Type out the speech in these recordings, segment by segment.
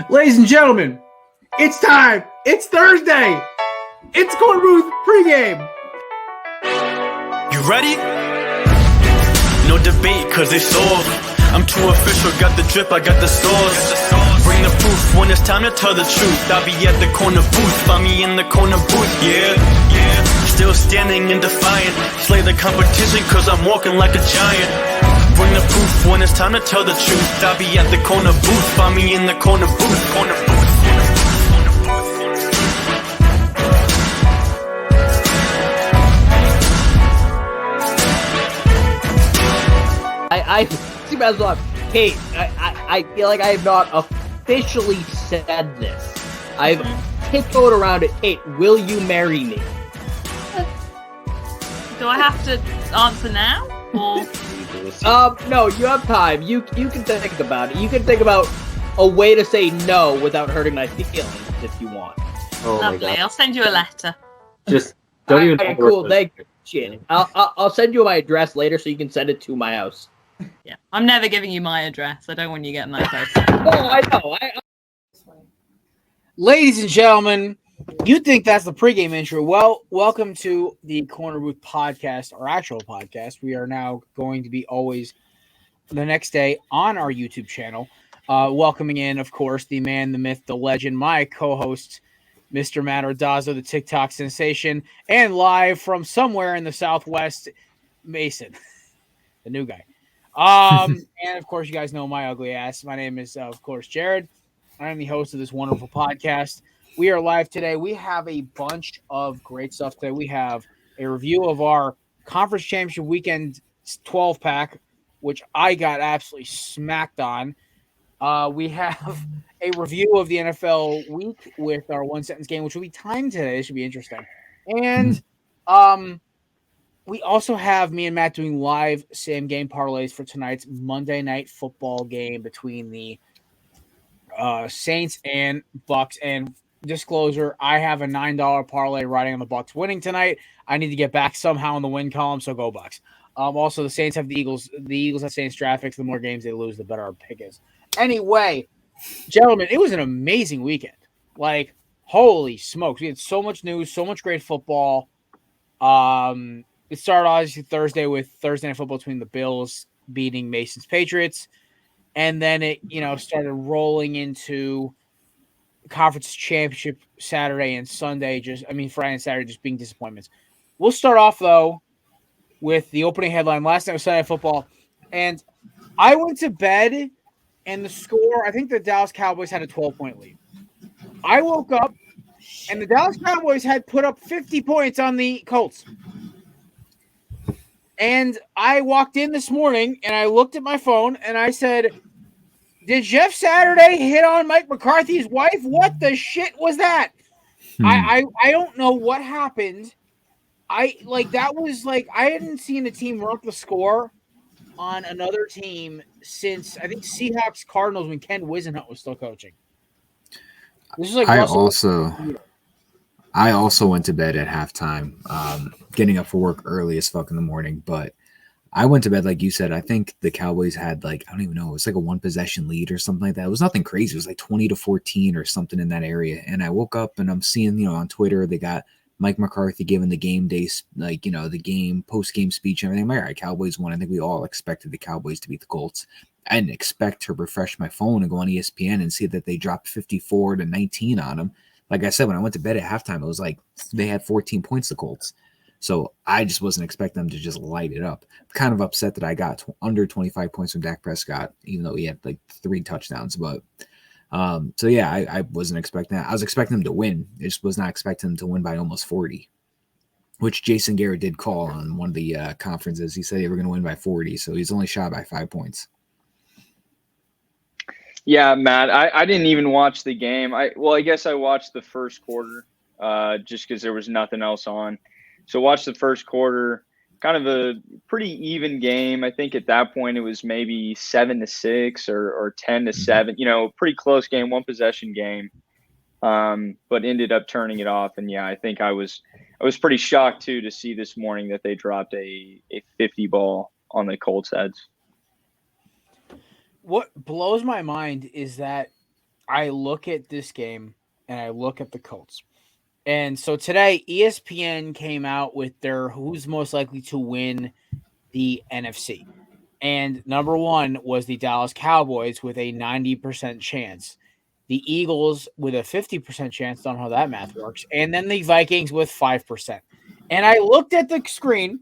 Ladies and gentlemen, it's time. It's Thursday. It's Korner Booth pregame. You ready? No debate, cause it's over. I'm too official, got the drip, I got the sauce. Bring the proof when it's time to tell the truth. I'll be at the corner booth, find me in the corner booth, yeah. Still standing and defiant. Slay the competition, cause I'm walking like a giant. Bring the proof when it's time to tell the truth. I'll be at the corner booth, find me in the corner booth, corner booth. I see myself. Kate, I feel like I have not officially said this. I've tiptoed around it. Kate, will you marry me? Do I have to answer now? Or No, you have time. You can think about it. You can think about a way to say no without hurting my feelings if you want. Oh my lovely. God. I'll send you a letter. Just don't even. Okay, cool. Thank you. I'll send you my address later so you can send it to my house. Yeah, I'm never giving you my address. I don't want you getting that close. Oh, I know. Ladies and gentlemen, you think that's the pregame intro. Well, welcome to the Korner Booth podcast, our actual podcast. We are now going to be always the next day on our YouTube channel. Welcoming in, of course, the man, the myth, the legend, my co-host, Mr. Matt Ordazzo, the TikTok sensation, and live from somewhere in the Southwest, Mason, the new guy. And of course, you guys know my ugly ass. My name is, of course, Jared. I'm the host of this wonderful podcast. We are live today. We have a bunch of great stuff today. We have a review of our Conference Championship Weekend 12-pack, which I got absolutely smacked on. We have a review of the NFL week with our one-sentence game, which will be timed today. This should be interesting. And we also have me and Matt doing live same-game parlays for tonight's Monday Night Football game between the Saints and Bucks. And disclosure, I have a $9 parlay riding on the Bucks winning tonight. I need to get back somehow in the win column, so go Bucks. Also, the Saints have the Eagles. The Eagles have Saints draft picks. The more games they lose, the better our pick is. Anyway, gentlemen, it was an amazing weekend. Like, holy smokes. We had so much news, so much great football. It started obviously Thursday with Thursday Night Football between the Bills beating Mason's Patriots. And then it, started rolling into Conference Championship Saturday and Sunday. Friday and Saturday just being disappointments. We'll start off, though, with the opening headline. Last night was Sunday Night Football. And I went to bed, and the score, I think the Dallas Cowboys had a 12-point lead. I woke up, and the Dallas Cowboys had put up 50 points on the Colts. And I walked in this morning, and I looked at my phone, and I said, did Jeff Saturday hit on Mike McCarthy's wife? What the shit was that? I don't know what happened. I hadn't seen a team run up the score on another team since, I think, Seahawks Cardinals when Ken Wisenhunt was still coaching. This is like I also went to bed at halftime, getting up for work early as fuck in the morning. But I went to bed, like you said. I think the Cowboys had, I don't even know, it was like a one-possession lead or something like that. It was nothing crazy. It was like 20-14 or something in that area. And I woke up and I'm seeing, on Twitter, they got Mike McCarthy giving the game day, the game, post-game speech and everything. I'm like, all right, Cowboys won. I think we all expected the Cowboys to beat the Colts. I didn't expect to refresh my phone and go on ESPN and see that they dropped 54-19 on them. Like I said, when I went to bed at halftime, it was like they had 14 points, the Colts. So I just wasn't expecting them to just light it up. Kind of upset that I got under 25 points from Dak Prescott, even though he had like 3 touchdowns. But I wasn't expecting that. I was expecting them to win. I just was not expecting them to win by almost 40, which Jason Garrett did call on one of the conferences. He said they were going to win by 40, so he's only shot by 5 points. Yeah, Matt, I didn't even watch the game. I guess I watched the first quarter just because there was nothing else on. So watched the first quarter, kind of a pretty even game. I think at that point it was maybe 7-6 or 10-7, pretty close game, one possession game, but ended up turning it off. And yeah, I think I was pretty shocked too to see this morning that they dropped a 50 ball on the Colts heads. What blows my mind is that I look at this game and I look at the Colts. And so today, ESPN came out with their who's most likely to win the NFC. And number one was the Dallas Cowboys with a 90% chance. The Eagles with a 50% chance. Don't know how that math works. And then the Vikings with 5%. And I looked at the screen.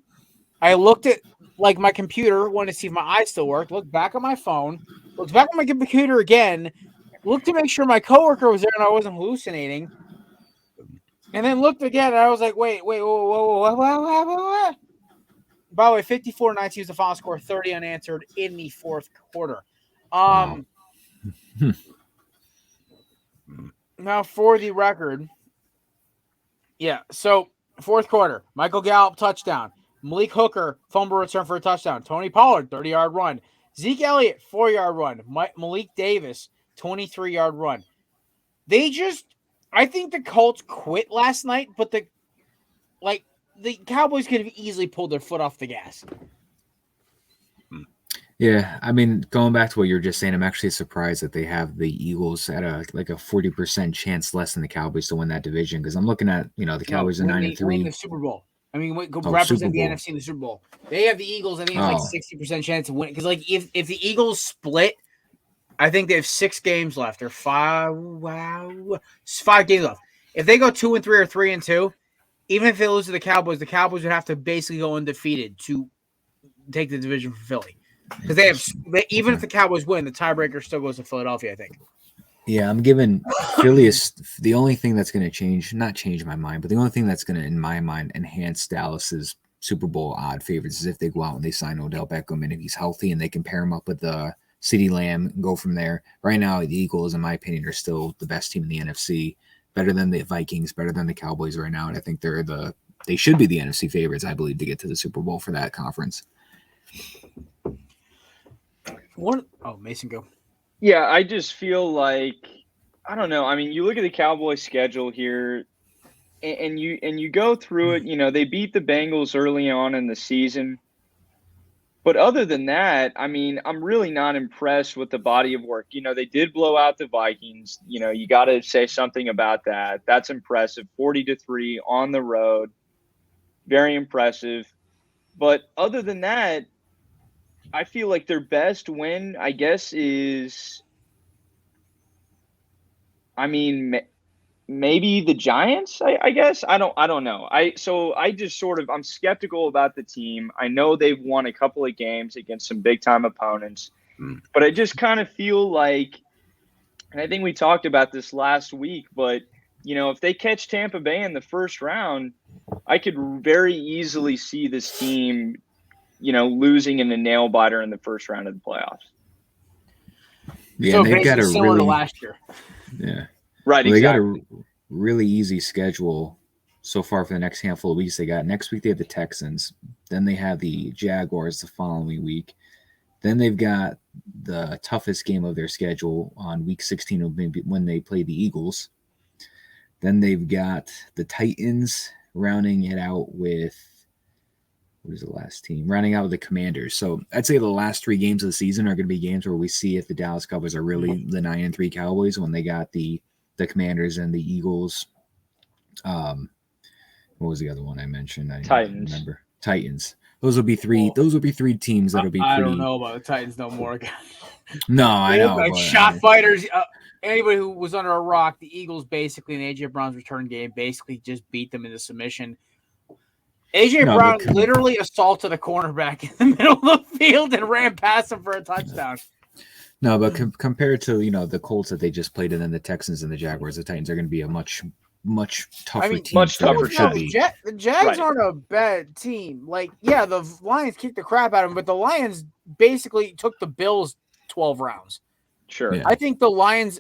I looked at like my computer, wanted to see if my eyes still worked. Looked back at my phone. Looked back at my computer again. Looked to make sure my coworker was there and I wasn't hallucinating. And then looked again, and I was like, wait, whoa. By the way, 54-19 was the final score, 30 unanswered in the fourth quarter. Wow. Now, for the record, so fourth quarter, Michael Gallup, touchdown. Malik Hooker, fumble return for a touchdown. Tony Pollard, 30-yard run. Zeke Elliott, 4-yard run. Malik Davis, 23-yard run. I think the Colts quit last night, but the Cowboys could have easily pulled their foot off the gas. Yeah, I mean, going back to what you were just saying, I'm actually surprised that they have the Eagles at a 40% chance less than the Cowboys to win that division. Because I'm looking at the Cowboys are 9-3. Win the Super Bowl. I mean, go represent the NFC in the Super Bowl. They have the Eagles. I think it's 60% chance to win. Because if the Eagles split, I think they have 6 games left or 5 games left. If they go 2-3 or 3-2, even if they lose to the Cowboys would have to basically go undefeated to take the division from Philly. Because even if the Cowboys win, the tiebreaker still goes to Philadelphia, I think. Yeah, I'm giving Philly the only thing that's going to not change my mind, but the only thing that's going to, in my mind, enhance Dallas's Super Bowl odd favorites is if they go out and they sign Odell Beckham and if he's healthy and they can pair him up with CeeDee Lamb and go from there. Right now, the Eagles, in my opinion, are still the best team in the NFC, better than the Vikings, better than the Cowboys right now, and I think they should be the NFC favorites, I believe, to get to the Super Bowl for that conference. Mason, go. Yeah, I just feel like, I don't know. I mean, you look at the Cowboys schedule here, and you go through it. They beat the Bengals early on in the season. But other than that, I mean, I'm really not impressed with the body of work. They did blow out the Vikings. You got to say something about that. That's impressive. 40-3 on the road. Very impressive. But other than that, I feel like their best win, I guess, is, maybe the Giants, I guess. I don't know. I'm skeptical about the team. I know they've won a couple of games against some big time opponents, but I just kind of feel like, and I think we talked about this last week, but if they catch Tampa Bay in the first round, I could very easily see this team, losing in a nail biter in the first round of the playoffs. Yeah, so and they've got a similar to last year. Yeah. Right, well, exactly. They got a really easy schedule so far for the next handful of weeks. Next week they have the Texans. Then they have the Jaguars the following week. Then they've got the toughest game of their schedule on week 16 when they play the Eagles. Then they've got the Titans rounding it out with, what is the last team? Rounding out with the Commanders. So I'd say the last 3 games of the season are going to be games where we see if the Dallas Cowboys are really the 9-3 Cowboys when they got the Commanders and the Eagles. What was the other one I mentioned? I Titans. Don't remember. Titans. Those will be 3. Those will be 3 teams that'll be pretty. I don't know about the Titans no more. No, I know. Like shot fighters. Anybody who was under a rock, the Eagles basically in AJ Brown's return game basically just beat them into submission. AJ Brown literally assaulted a cornerback in the middle of the field and ran past him for a touchdown. No, but compared to the Colts that they just played, and then the Texans and the Jaguars, the Titans are going to be a much tougher team. Much tougher. The Jags aren't a bad team. The Lions kicked the crap out of them, but the Lions basically took the Bills 12 rounds. Sure. Yeah. I think the Lions,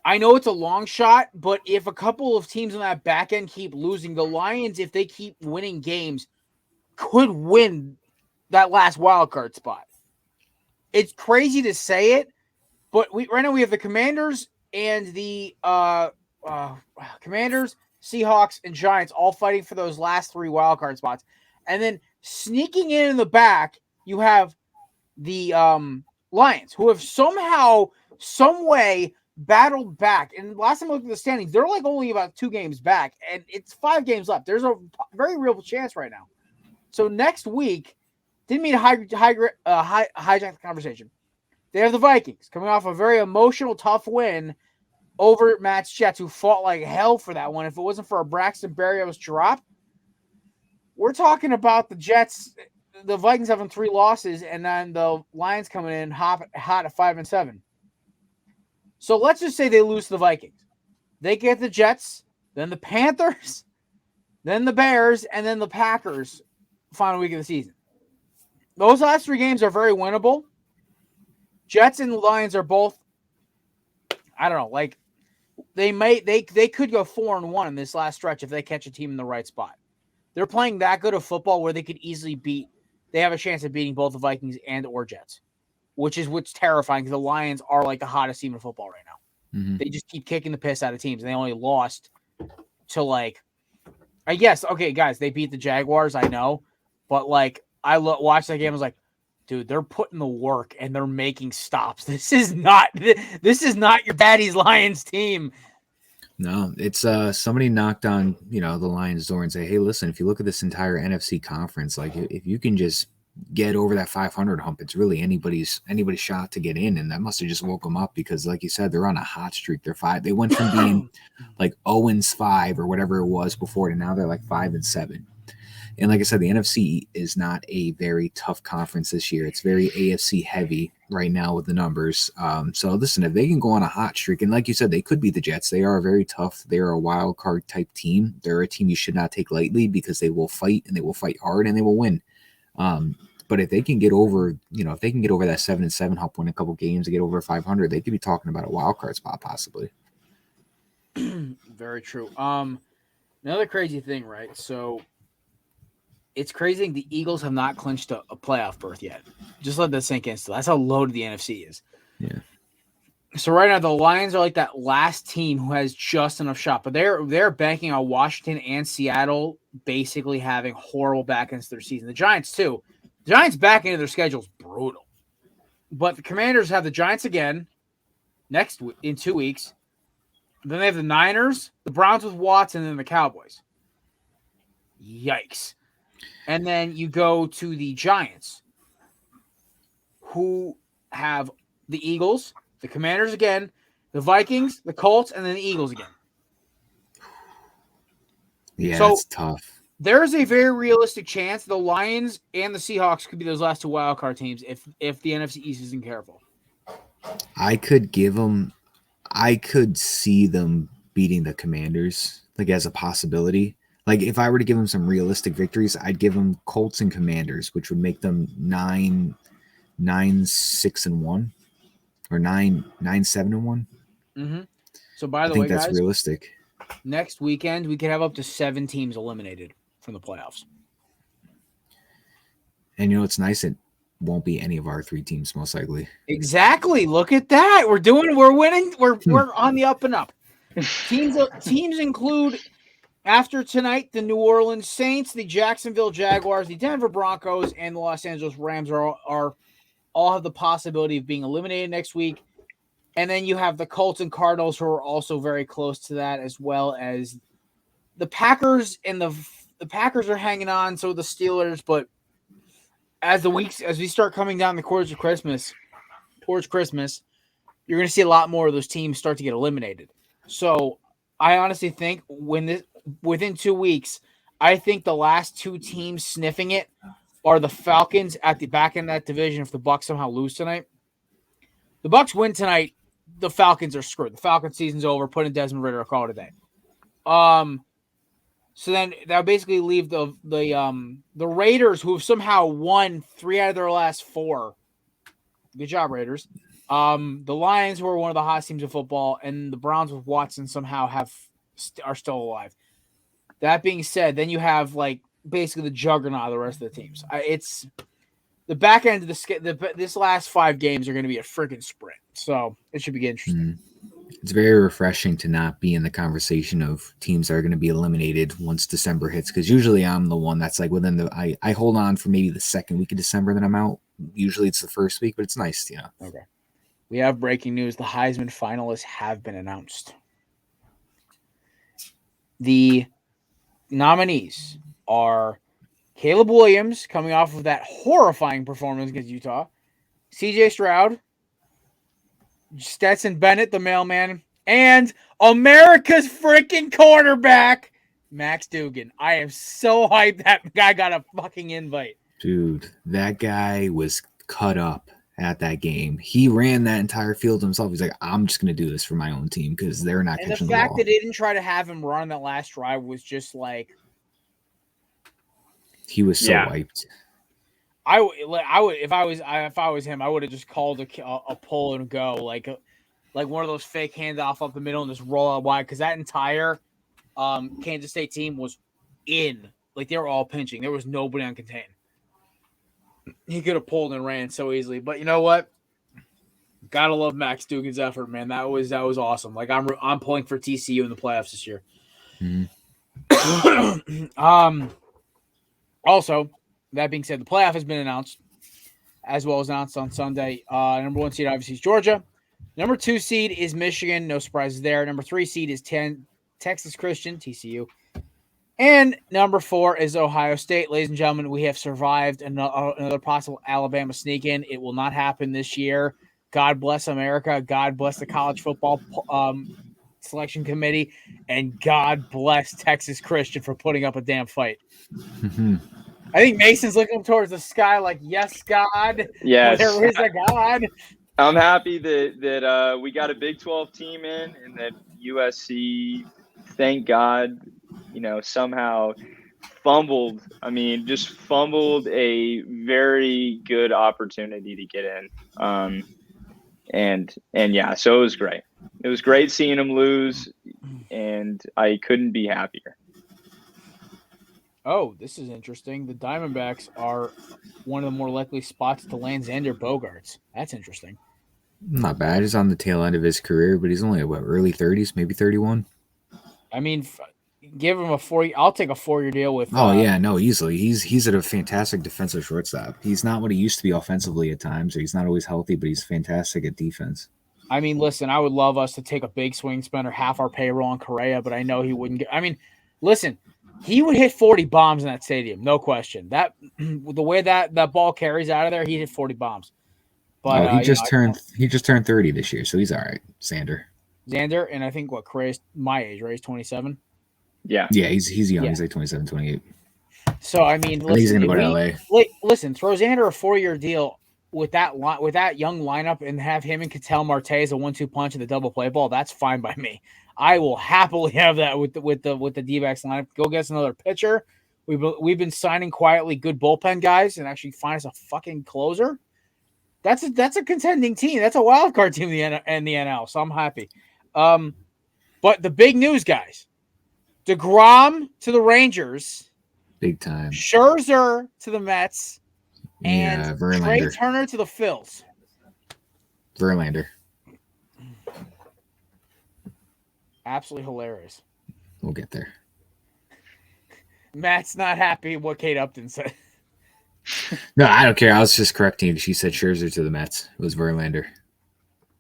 I know it's a long shot, but if a couple of teams on that back end keep losing, the Lions, if they keep winning games, could win that last wild card spot. It's crazy to say it, but right now we have the Commanders and the Commanders, Seahawks, and Giants all fighting for those last 3 wild card spots. And then sneaking in the back, you have the Lions, who have somehow, some way battled back. And last time I looked at the standings, they're like only about 2 games back, and it's 5 games left. There's a very real chance right now. So next week, didn't mean to hijack the conversation. They have the Vikings coming off a very emotional, tough win over Matt's Jets, who fought like hell for that one. If it wasn't for a Braxton Berrios drop, we're talking about the Jets, the Vikings having 3 losses, and then the Lions coming in hot at 5-7. So let's just say they lose to the Vikings. They get the Jets, then the Panthers, then the Bears, and then the Packers final week of the season. Those last 3 games are very winnable. Jets and Lions are both, I don't know, like they could go 4-1 in this last stretch if they catch a team in the right spot. They're playing that good of football where they could easily they have a chance of beating both the Vikings and or Jets, which is what's terrifying because the Lions are like the hottest team in football right now. Mm-hmm. They just keep kicking the piss out of teams, and they only lost to I guess, okay, guys, they beat the Jaguars, I know, but watched that game, I was like, dude, they're putting the work and they're making stops. This is not your daddy's Lions team. No, it's somebody knocked on, the Lions' door and say, hey, listen, if you look at this entire NFC conference, like if you can just get over that 500 hump, it's really anybody's shot to get in. And that must have just woke them up because, like you said, they're on a hot streak. They're 5. They went from being like 0-5 or whatever it was before to now they're like 5-7. And like I said, the NFC is not a very tough conference this year. It's very AFC heavy right now with the numbers. So listen, if they can go on a hot streak, and like you said, they could beat the Jets. They are very tough. They are a wild card type team. They're a team you should not take lightly because they will fight and they will fight hard and they will win. But if they can get over, if they can get over that 7-7 hump, win a couple games and get over 500, they could be talking about a wild card spot possibly. Very true. Another crazy thing, right? So it's crazy the Eagles have not clinched a playoff berth yet. Just let that sink in. Still, that's how loaded the NFC is. Yeah. So right now the Lions are like that last team who has just enough shot, but they're banking on Washington and Seattle basically having horrible back ends to their season. The Giants too. The Giants back into their schedule is brutal, but the Commanders have the Giants again in 2 weeks. Then they have the Niners, the Browns with Watson, and then the Cowboys. Yikes. And then you go to the Giants, who have the Eagles, the Commanders again, the Vikings, the Colts, and then the Eagles again. Yeah, so that's tough. There's a very realistic chance the Lions and the Seahawks could be those last 2 wildcard teams if the NFC East isn't careful. I could see them beating the Commanders, like as a possibility. Like if I were to give them some realistic victories, I'd give them Colts and Commanders, which would make them 9-6-1 or 9-7-1. Mm-hmm. So by the I think way, that's guys, realistic. Next weekend we could have up to 7 teams eliminated from the playoffs. And it's nice. It won't be any of our 3 teams, most likely. Exactly. Look at that. We're winning. We're on the up and up. Teams include, after tonight, the New Orleans Saints, the Jacksonville Jaguars, the Denver Broncos, and the Los Angeles Rams are all have the possibility of being eliminated next week. And then you have the Colts and Cardinals, who are also very close to that, as well as the Packers, and the Packers are hanging on, so the Steelers. But as we start coming down the course of Christmas, towards Christmas, you're going to see a lot more of those teams start to get eliminated. So I honestly think within 2 weeks, I think the last 2 teams sniffing it are the Falcons at the back end of that division. If the Bucs somehow lose tonight, the Bucs win tonight, the Falcons are screwed. The Falcons season's over. Put in Desmond Ridder, call it a day. So then that would basically leave the Raiders, who have somehow won 3 out of their last 4. Good job, Raiders. The Lions, who are one of the hottest teams in football, and the Browns with Watson somehow are still alive. That being said, then you have basically the juggernaut of the rest of the teams. It's the back end of this last 5 games are going to be a freaking sprint. So it should be interesting. It's very refreshing to not be in the conversation of teams that are going to be eliminated once December hits. Because usually I'm the one that's within I hold on for maybe the second week of December, then I'm out. Usually it's the first week, but it's nice, Okay. We have breaking news. The Heisman finalists have been announced. The nominees are Caleb Williams, coming off of that horrifying performance against Utah, CJ Stroud, Stetson Bennett, the mailman, and America's freaking cornerback, Max Dugan. I am so hyped that guy got a fucking invite. Dude, that guy was cut up at that game. He ran that entire field himself. He's like, I'm just going to do this for my own team because they're not And catching the the fact ball. that they didn't try to have him run that last drive was just like, He was so hyped. I would if I was him, I would have just called a pull and go like one of those fake handoff up the middle and just roll out wide, because that entire Kansas State team was in, like they were all pinching. There was nobody uncontained. He could have pulled and ran so easily, but you know what? Gotta love Max Dugan's effort, man. That was awesome. Like I'm pulling for TCU in the playoffs this year. Mm-hmm. Also, that being said, the playoff has been announced, as well as announced on Sunday. Number 1 seed obviously is Georgia. Number 2 seed is Michigan. No surprises there. Number 3 seed is Texas Christian, TCU. And number 4 is Ohio State. Ladies and gentlemen, we have survived another possible Alabama sneak-in. It will not happen this year. God bless America. God bless the college football selection committee. And God bless Texas Christian for putting up a damn fight. Mm-hmm. I think Mason's looking up towards the sky like, yes, God. Yes. There is a God. I'm happy that we got a Big 12 team in, and that USC, thank God, somehow fumbled. I mean, just fumbled a very good opportunity to get in. And yeah, so it was great. It was great seeing them lose, and I couldn't be happier. Oh, this is interesting. The Diamondbacks are one of the more likely spots to land Xander Bogaerts. That's interesting. Not bad. He's on the tail end of his career, but he's only early 30s, maybe 31. I mean, give him a 4. I'll take a 4-year deal with. Easily. He's a fantastic defensive shortstop. He's not what he used to be offensively at times, or he's not always healthy, but he's fantastic at defense. I mean, listen, I would love us to take a big swing, spend half our payroll on Correa, but I know he wouldn't get. I mean, listen, he would hit 40 bombs in that stadium, no question. That the way that ball carries out of there, he hit 40 bombs. But he just turned 30 this year, so he's all right. Xander, and I think Correa's my age, right? He's 27. Yeah, he's young. Yeah. He's like 27, 28. So I mean, listen, he's gonna go to LA. Listen, throw Xander a 4-year deal with that young lineup and have him and Ketel Marte as a 1-2 punch in the double play ball. That's fine by me. I will happily have that with the D-backs lineup. Go get us another pitcher. We've been signing quietly good bullpen guys and actually find us a fucking closer. That's a contending team. That's a wild card team in the NL. So I'm happy. But the big news, guys: DeGrom to the Rangers, big time. Scherzer to the Mets, and Trey Turner to the Phils. Verlander. Absolutely hilarious. We'll get there. Matt's not happy what Kate Upton said. No, I don't care. I was just correcting. She said Scherzer to the Mets. It was Verlander.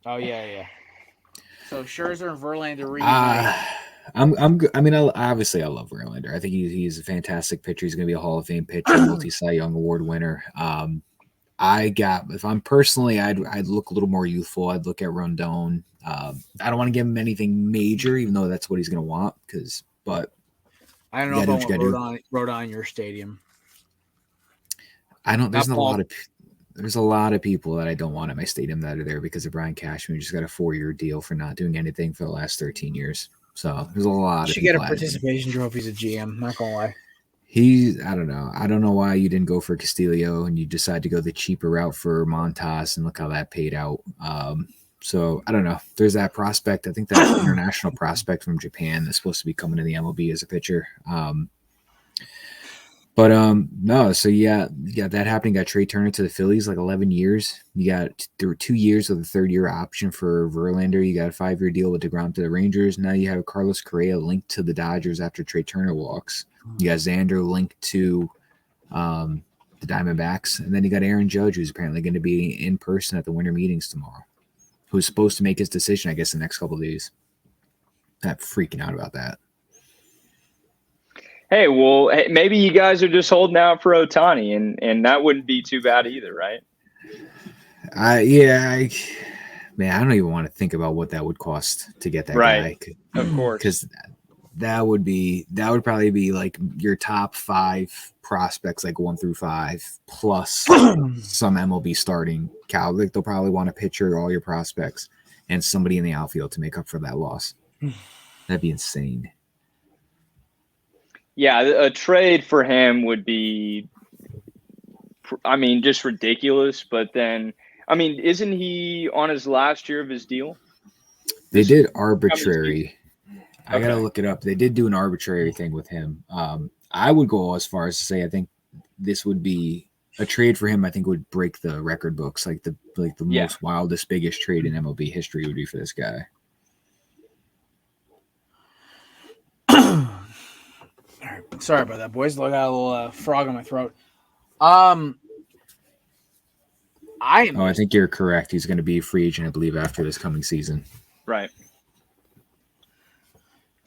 Oh yeah. So Scherzer and Verlander. Obviously I love Verlander. I think he's a fantastic pitcher. He's going to be a Hall of Fame pitcher, multi-Cy Young Award winner. If I'm personally, I'd look a little more youthful. I'd look at Rondon. I don't want to give him anything major, even though that's what he's going to want. But I don't know if I want Rodon in your stadium. I don't. There's a lot of people that I don't want at my stadium that are there because of Brian Cashman. He just got a 4-year deal for not doing anything for the last 13 years. So there's a lot. You should get a participation trophy as a GM. Not gonna lie. I don't know. I don't know why you didn't go for Castillo and you decided to go the cheaper route for Montas, and look how that paid out. So I don't know. There's that prospect. I think that international prospect from Japan that's supposed to be coming to the MLB as a pitcher. No. So yeah, you got that happening. Got Trey Turner to the Phillies, like 11 years. There were 2 years of the 3rd-year option for Verlander. You got a 5-year deal with DeGrom to the Rangers. Now you have Carlos Correa linked to the Dodgers after Trey Turner walks. You got Xander linked to the Diamondbacks. And then you got Aaron Judge, who's apparently going to be in person at the winter meetings tomorrow, who's supposed to make his decision, I guess, the next couple of days. I'm freaking out about that. Hey, well, maybe you guys are just holding out for Ohtani, and that wouldn't be too bad either, right? Man, I don't even want to think about what that would cost to get that Right. guy. Of course. Because that would probably be like your top 5 prospects, like 1 through 5, plus some MLB starting Cal. Like they'll probably want a pitcher, all your prospects, and somebody in the outfield to make up for that loss. That'd be insane. Yeah, a trade for him would be, I mean, just ridiculous. But then, I mean, isn't he on his last year of his deal? They did arbitrary. I Okay. gotta look it up. They did do an arbitrary thing with him. I would go as far as to say I think this would be a trade for him. I think would break the record books, like the most wildest, biggest trade in MLB history would be for this guy. Sorry about that, boys. I got a little frog in my throat. I think you're correct. He's going to be a free agent, I believe, after this coming season. Right.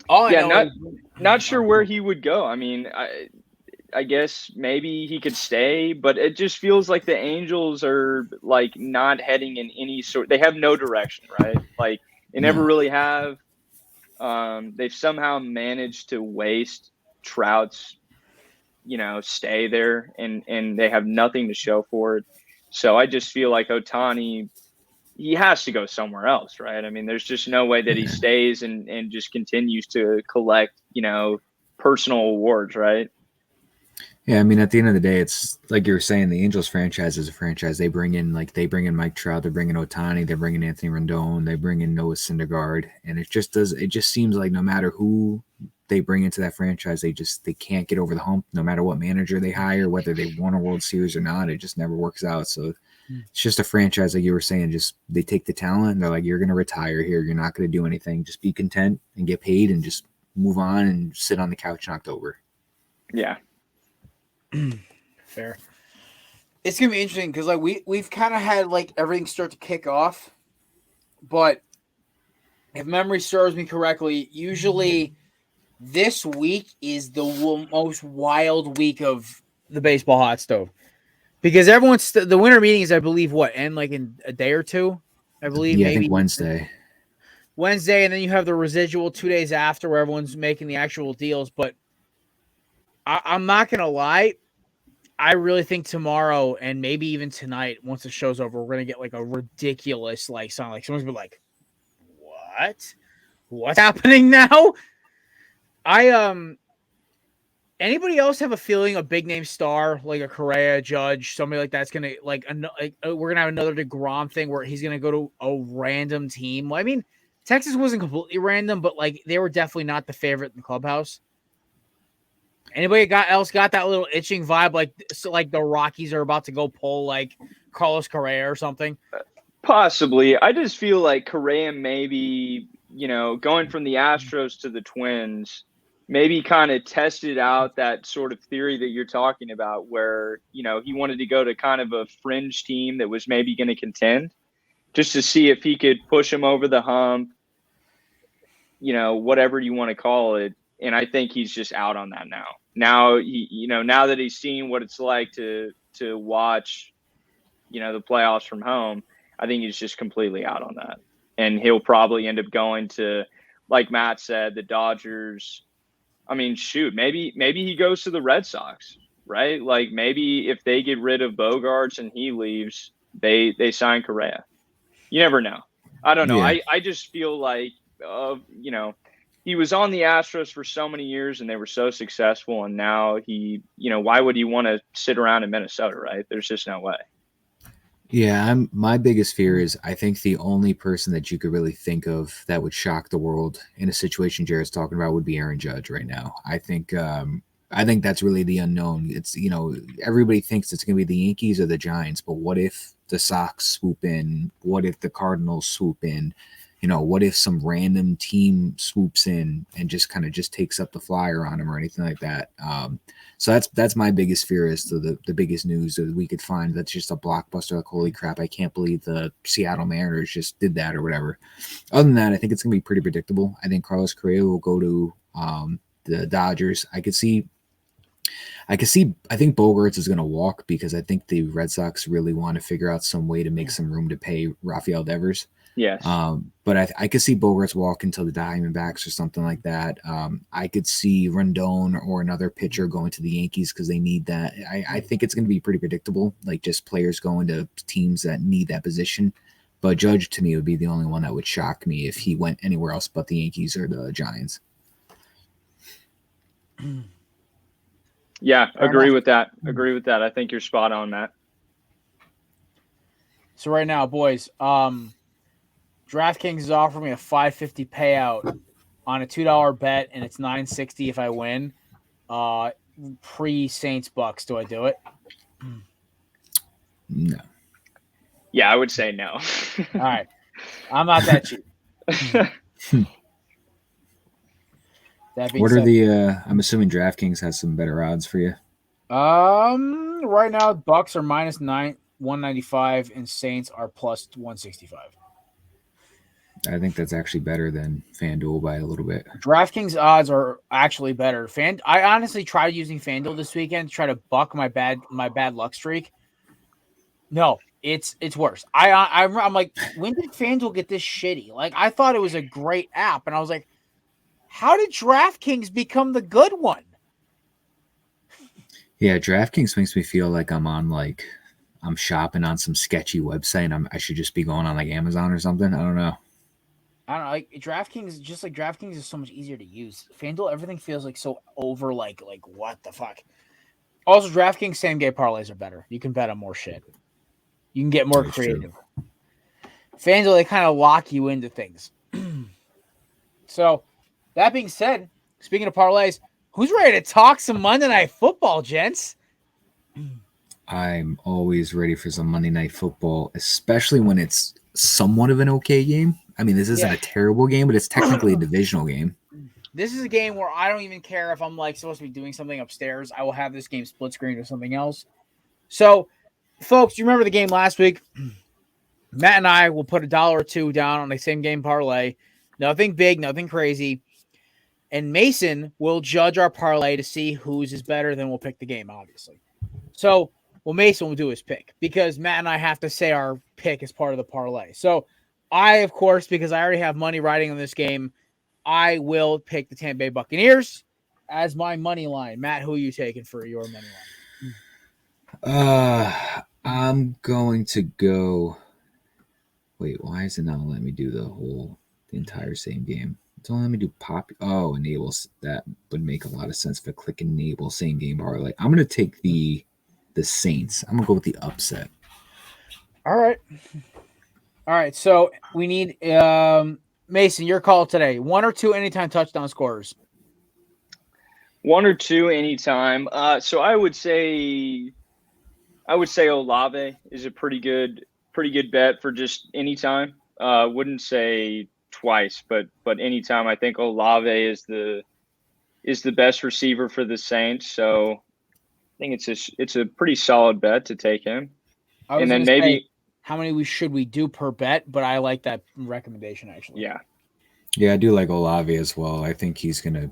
All I Yeah, know not sure where he would go. I mean, I guess maybe he could stay, but it just feels like the Angels are like not heading in any sort. They have no direction, right? Like they never really have. They've somehow managed to waste Trout's, stay there, and they have nothing to show for it. So I just feel like Ohtani, he has to go somewhere else, right? I mean, there's just no way that he stays and just continues to collect, personal awards, right? Yeah, I mean, at the end of the day, it's like you were saying, the Angels franchise is a franchise. They bring in Mike Trout, they bring in Ohtani, they bring in Anthony Rendon, they bring in Noah Syndergaard, and it just seems like no matter who they bring into that franchise, they can't get over the hump. No matter what manager they hire, whether they won a World Series or not, it just never works out. So it's just a franchise, like you were saying, just they take the talent and they're like, you're going to retire here. You're not going to do anything. Just be content and get paid and just move on and sit on the couch in October. Yeah. Fair. It's gonna be interesting because we've kind of had everything start to kick off, but if memory serves me correctly, usually this week is the most wild week of the baseball hot stove because everyone's the winter meetings, I believe, end in a day or two. I believe Yeah, maybe I think Wednesday, and then you have the residual 2 days after where everyone's making the actual deals. But I'm not gonna lie. I really think tomorrow and maybe even tonight, once the show's over, we're gonna get a ridiculous song. Someone's gonna be like, "What? What's happening now?" Anybody else have a feeling a big name star like a Correa, Judge, somebody like that's gonna we're gonna have another DeGrom thing where he's gonna go to a random team? Well, I mean, Texas wasn't completely random, but they were definitely not the favorite in the clubhouse. Anybody else got that little itching vibe, like the Rockies are about to go pull Carlos Correa or something? Possibly. I just feel like Correa maybe, going from the Astros to the Twins, maybe kind of tested out that sort of theory that you're talking about where, he wanted to go to kind of a fringe team that was maybe going to contend just to see if he could push him over the hump, whatever you want to call it. And I think he's just out on that now. Now now that he's seen what it's like to watch, the playoffs from home, I think he's just completely out on that. And he'll probably end up going to, like Matt said, the Dodgers. I mean, shoot, maybe he goes to the Red Sox, right? Like maybe if they get rid of Bogarts and he leaves, they sign Correa. You never know. I don't know. Yeah. I just feel like, he was on the Astros for so many years and they were so successful. And now why would he want to sit around in Minnesota, right? There's just no way. Yeah, my biggest fear is I think the only person that you could really think of that would shock the world in a situation Jared's talking about would be Aaron Judge right now. I think that's really the unknown. It's, everybody thinks it's going to be the Yankees or the Giants, but what if the Sox swoop in? What if the Cardinals swoop in? what if some random team swoops in and just kind of just takes up the flyer on him or anything like that. So that's my biggest fear as to the biggest news that we could find that's just a blockbuster. Like, holy crap, I can't believe the Seattle Mariners just did that or whatever. Other than that, I think it's going to be pretty predictable. I think Carlos Correa will go to the Dodgers. I think Bogaerts is going to walk because I think the Red Sox really want to figure out some way to make some room to pay Rafael Devers. Yes. But I could see Bogaerts walk until the Diamondbacks or something like that. I could see Rendon or another pitcher going to the Yankees because they need that. I think it's going to be pretty predictable, like just players going to teams that need that position. But Judge, to me, would be the only one that would shock me if he went anywhere else but the Yankees or the Giants. Yeah, agree with that. I think you're spot on, Matt. So right now, boys, DraftKings is offering me a $5.50 payout on a $2 bet, and it's $9.60 if I win. Pre-Saints Bucks, do I do it? No. Yeah, I would say no. All right, I'm not that cheap. What are the? I'm assuming DraftKings has some better odds for you. Right now Bucks are minus 195 and Saints are plus 165. I think that's actually better than FanDuel by a little bit. DraftKings odds are actually better. I honestly tried using FanDuel this weekend to try to buck my bad luck streak. No, it's worse. I'm like, when did FanDuel get this shitty? Like, I thought it was a great app, and I was like, how did DraftKings become the good one? Yeah, DraftKings makes me feel like I'm shopping on some sketchy website and I should just be going on like Amazon or something. I don't know. Like DraftKings is so much easier to use. FanDuel, everything feels like so over like what the fuck. Also, DraftKings same game parlays are better. You can bet on more shit. You can get more That's creative. true. FanDuel, they kind of lock you into things. So, that being said, speaking of parlays, who's ready to talk some Monday Night Football, gents? I'm always ready for some Monday Night Football, especially when it's somewhat of an okay game. I mean, this isn't a terrible game, but it's technically a divisional game. This is a game where I don't even care if I'm like supposed to be doing something upstairs. I will have this game split screen or something else. So, folks, you remember the game last week? Matt and I will put $1 or $2 down on the same game parlay. Nothing big, nothing crazy. And Mason will judge our parlay to see whose is better. Then we'll pick the game, obviously. So, Mason will do his pick because Matt and I have to say our pick as part of the parlay. So, I, of course, because I already have money riding on this game, I will pick the Tampa Bay Buccaneers as my money line. Matt, who are you taking for your money line? I'm going to go. Wait, why is it not letting me do the entire same game? It's only letting me do pop. Oh, enables. That would make a lot of sense if I click enable same game parlay. I'm going to take the Saints. I'm going to go with the upset. All right. So we need Mason, your call today. 1 or 2 anytime touchdown scorers. 1 or 2 anytime. So I would say Olave is a pretty good bet for just anytime. Wouldn't say twice, but anytime. I think Olave is the best receiver for the Saints. So I think it's a pretty solid bet to take him. And then maybe how many should we do per bet? But I like that recommendation actually. Yeah. Yeah, I do like Olave as well. I think he can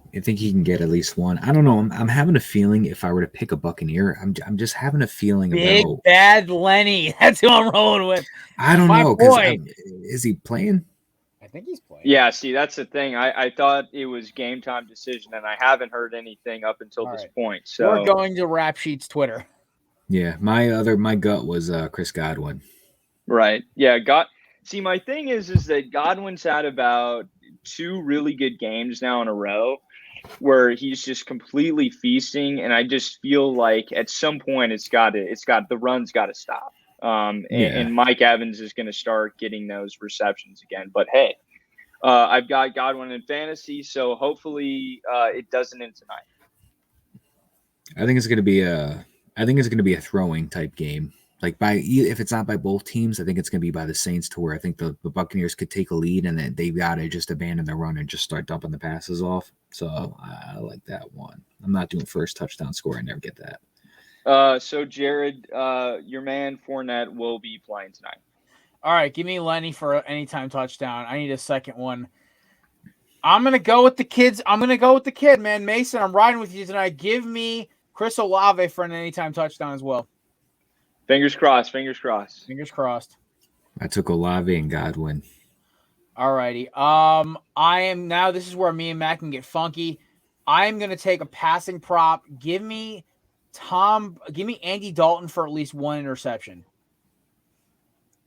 get at least one. I don't know. I'm having a feeling if I were to pick a Buccaneer, I'm just having a feeling Big about Bad Lenny. That's who I'm rolling with. I don't know because is he playing? I think he's playing. Yeah, see, that's the thing. I thought it was game time decision, and I haven't heard anything up until this point. So we're going to Rap Sheets Twitter. Yeah, my gut was Chris Godwin. Right. Yeah. See, my thing is that Godwin's had about 2 really good games now in a row where he's just completely feasting, and I just feel like at some point the run's got to stop. And Mike Evans is going to start getting those receptions again. But hey, I've got Godwin in fantasy, so hopefully it doesn't end tonight. I think it's going to be a throwing type game. Like if it's not by both teams, I think it's going to be by the Saints, to where I think the Buccaneers could take a lead and then they've got to just abandon the run and just start dumping the passes off. So I like that one. I'm not doing first touchdown score. I never get that. So Jared, your man Fournette will be playing tonight. All right, give me Lenny for an anytime touchdown. I need a second one. I'm going to go with the kids. I'm going to go with the kid, man. Mason, I'm riding with you tonight. Give me Chris Olave for an anytime touchdown as well. Fingers crossed. Fingers crossed. Fingers crossed. I took Olave and Godwin. All righty. I am now. This is where me and Matt can get funky. I am going to take a passing prop. Give me Andy Dalton for at least one interception.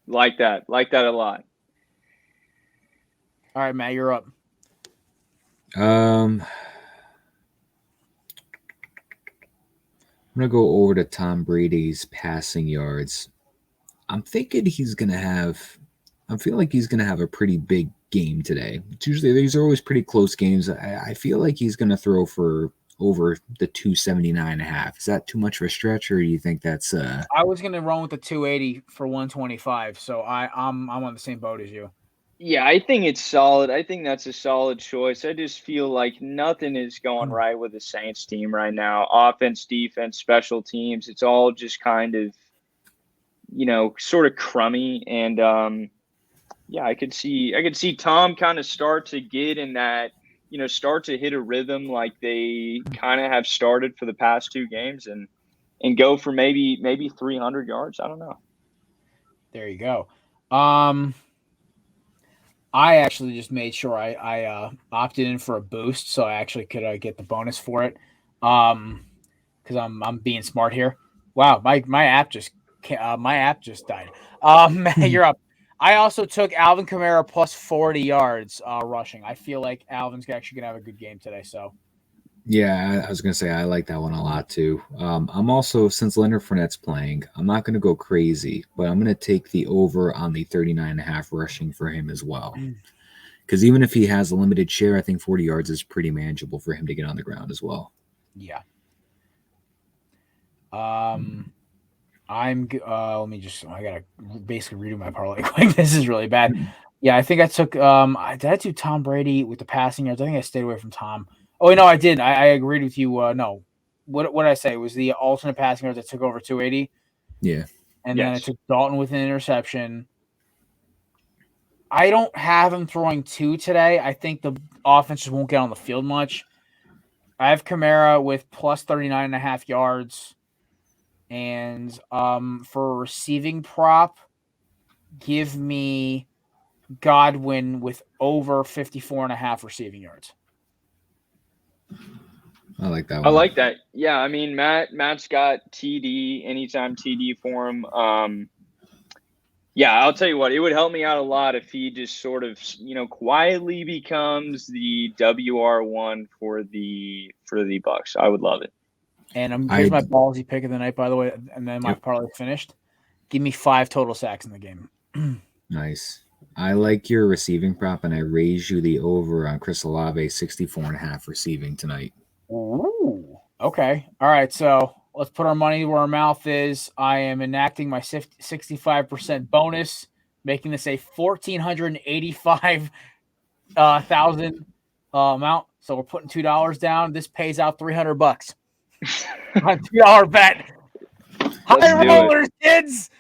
Like that a lot. All right, Matt, you're up. I'm gonna go over to Tom Brady's passing yards. I'm thinking I feel like he's gonna have a pretty big game today. It's usually these are always pretty close games. I feel like he's gonna throw for over the 279.5. Is that too much of a stretch, or do you think that's I was gonna run with the 280 for 125, so I'm on the same boat as you. Yeah, I think it's solid. I think that's a solid choice. I just feel like nothing is going right with the Saints team right now. Offense, defense, special teams. It's all just kind of, sort of crummy. And I could see Tom kind of start to get in that, start to hit a rhythm like they kind of have started for the past two games and go for maybe 300 yards. I don't know. There you go. I actually just made sure I opted in for a boost, so I actually could get the bonus for it. Because I'm being smart here. Wow, my app just died. You're up. I also took Alvin Kamara plus 40 yards rushing. I feel like Alvin's actually gonna have a good game today. So. Yeah, I was going to say I like that one a lot too. I'm also, since Leonard Fournette's playing, I'm not going to go crazy, but I'm going to take the over on the 39.5 rushing for him as well. Because even if he has a limited share, I think 40 yards is pretty manageable for him to get on the ground as well. Yeah. Let me just, I got to basically redo my parlay quick. This is really bad. Yeah, I think I took, did I do Tom Brady with the passing yards? I think I stayed away from Tom. Oh, no, I didn't. I agreed with you. No. What did I say? It was the alternate passing yards that took over 280. Yeah. And then I took Dalton with an interception. I don't have him throwing two today. I think the offense just won't get on the field much. I have Kamara with plus 39.5 yards. And for a receiving prop, give me Godwin with over 54.5 receiving yards. I like that one. I like that. Yeah, I mean, Matt's got TD, anytime TD for him. I'll tell you what, it would help me out a lot if he just sort of, quietly becomes the WR1 for the Bucks. I would love it. And here's my ballsy pick of the night, by the way, and then my parlay finished. Give me 5 total sacks in the game. Nice. I like your receiving prop, and I raise you the over on Chris Olave, 64.5 receiving tonight. Ooh. Okay. All right. So let's put our money where our mouth is. I am enacting my 65% bonus, making this a $1,485,000 amount. So we're putting $2 down. This pays out $300 on $2 bet. High rollers, kids.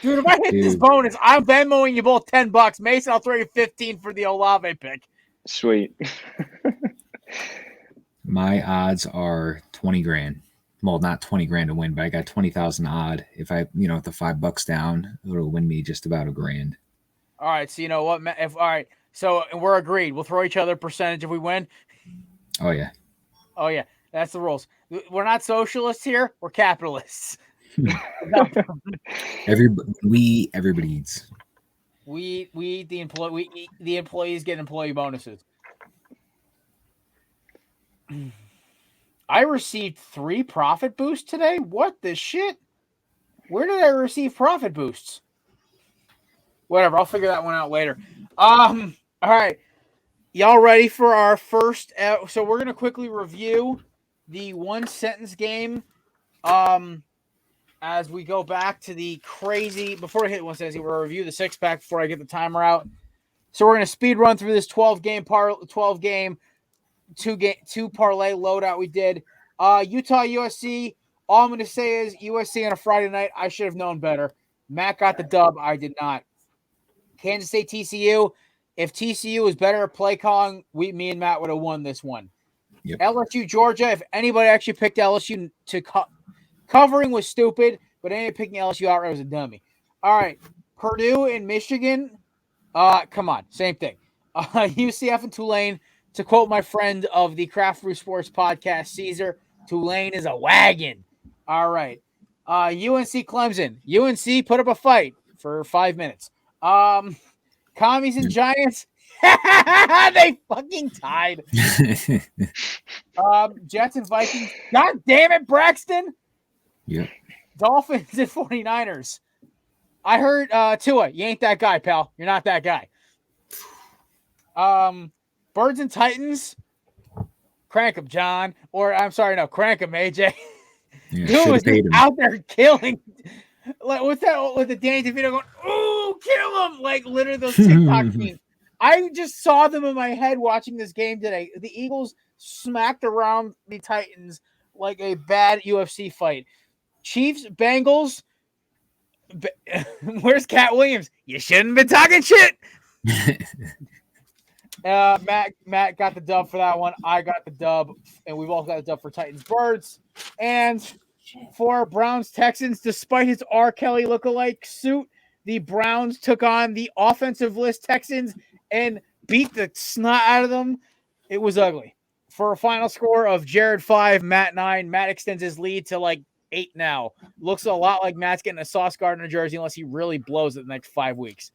Dude, if I hit this bonus, I'm Venmoing you both $10. Mason, I'll throw you 15 for the Olave pick. Sweet. My odds are 20 grand. Well, not 20 grand to win, but I got 20,000 odd. If I, with the $5 down, it'll win me just about $1,000. All right. So you know what? All right. So we're agreed. We'll throw each other a percentage if we win. Oh yeah. Oh yeah. That's the rules. We're not socialists here. We're capitalists. Everybody eats. We eat the employee. We eat, the employees get employee bonuses. I received 3 profit boosts today. What the shit? Where did I receive profit boosts? Whatever. I'll figure that one out later. All right. Y'all ready for our first? So we're gonna quickly review the one sentence game. as we go back to the crazy. Before I hit one, says we'll review the 6-pack before I get the timer out. So we're gonna speed run through this 12 game two parlay loadout we did. Utah USC. All I'm gonna say is USC on a Friday night. I should have known better. Matt got the dub. I did not. Kansas State TCU. If TCU was better at play calling, me and Matt would have won this one. Yep. LSU Georgia. If anybody actually picked LSU to covering was stupid, but anybody picking LSU outright was a dummy. All right, Purdue and Michigan. Come on, same thing. UCF and Tulane. To quote my friend of the Craft Brew Sports podcast, Caesar, Tulane is a wagon. All right. UNC Clemson. UNC put up a fight for 5 minutes. Commies and Giants. They fucking tied. Jets and Vikings. God damn it, Braxton. Yeah. Dolphins and 49ers. I heard Tua, you ain't that guy, pal. You're not that guy. Birds and Titans. Crank 'em, John. Or I'm sorry, no, crank 'em, AJ. Yeah, Dude was paid him. out there killing. Like what's that with the Danny DeVito going, ooh, kill him! Like literally those TikTok memes. I just saw them in my head watching this game today. The Eagles smacked around the Titans like a bad UFC fight. Chiefs, Bengals. Where's Cat Williams? You shouldn't be talking shit. Matt got the dub for that one. I got the dub, and we've all got the dub for Titans Birds. And for Browns Texans, despite his R. Kelly lookalike suit, the Browns took on the offensive list Texans and beat the snot out of them. It was ugly. For a final score of Jared 5, Matt 9, Matt extends his lead to like 8 now. Looks a lot like Matt's getting a Sauce Gardner jersey unless he really blows it the next 5 weeks.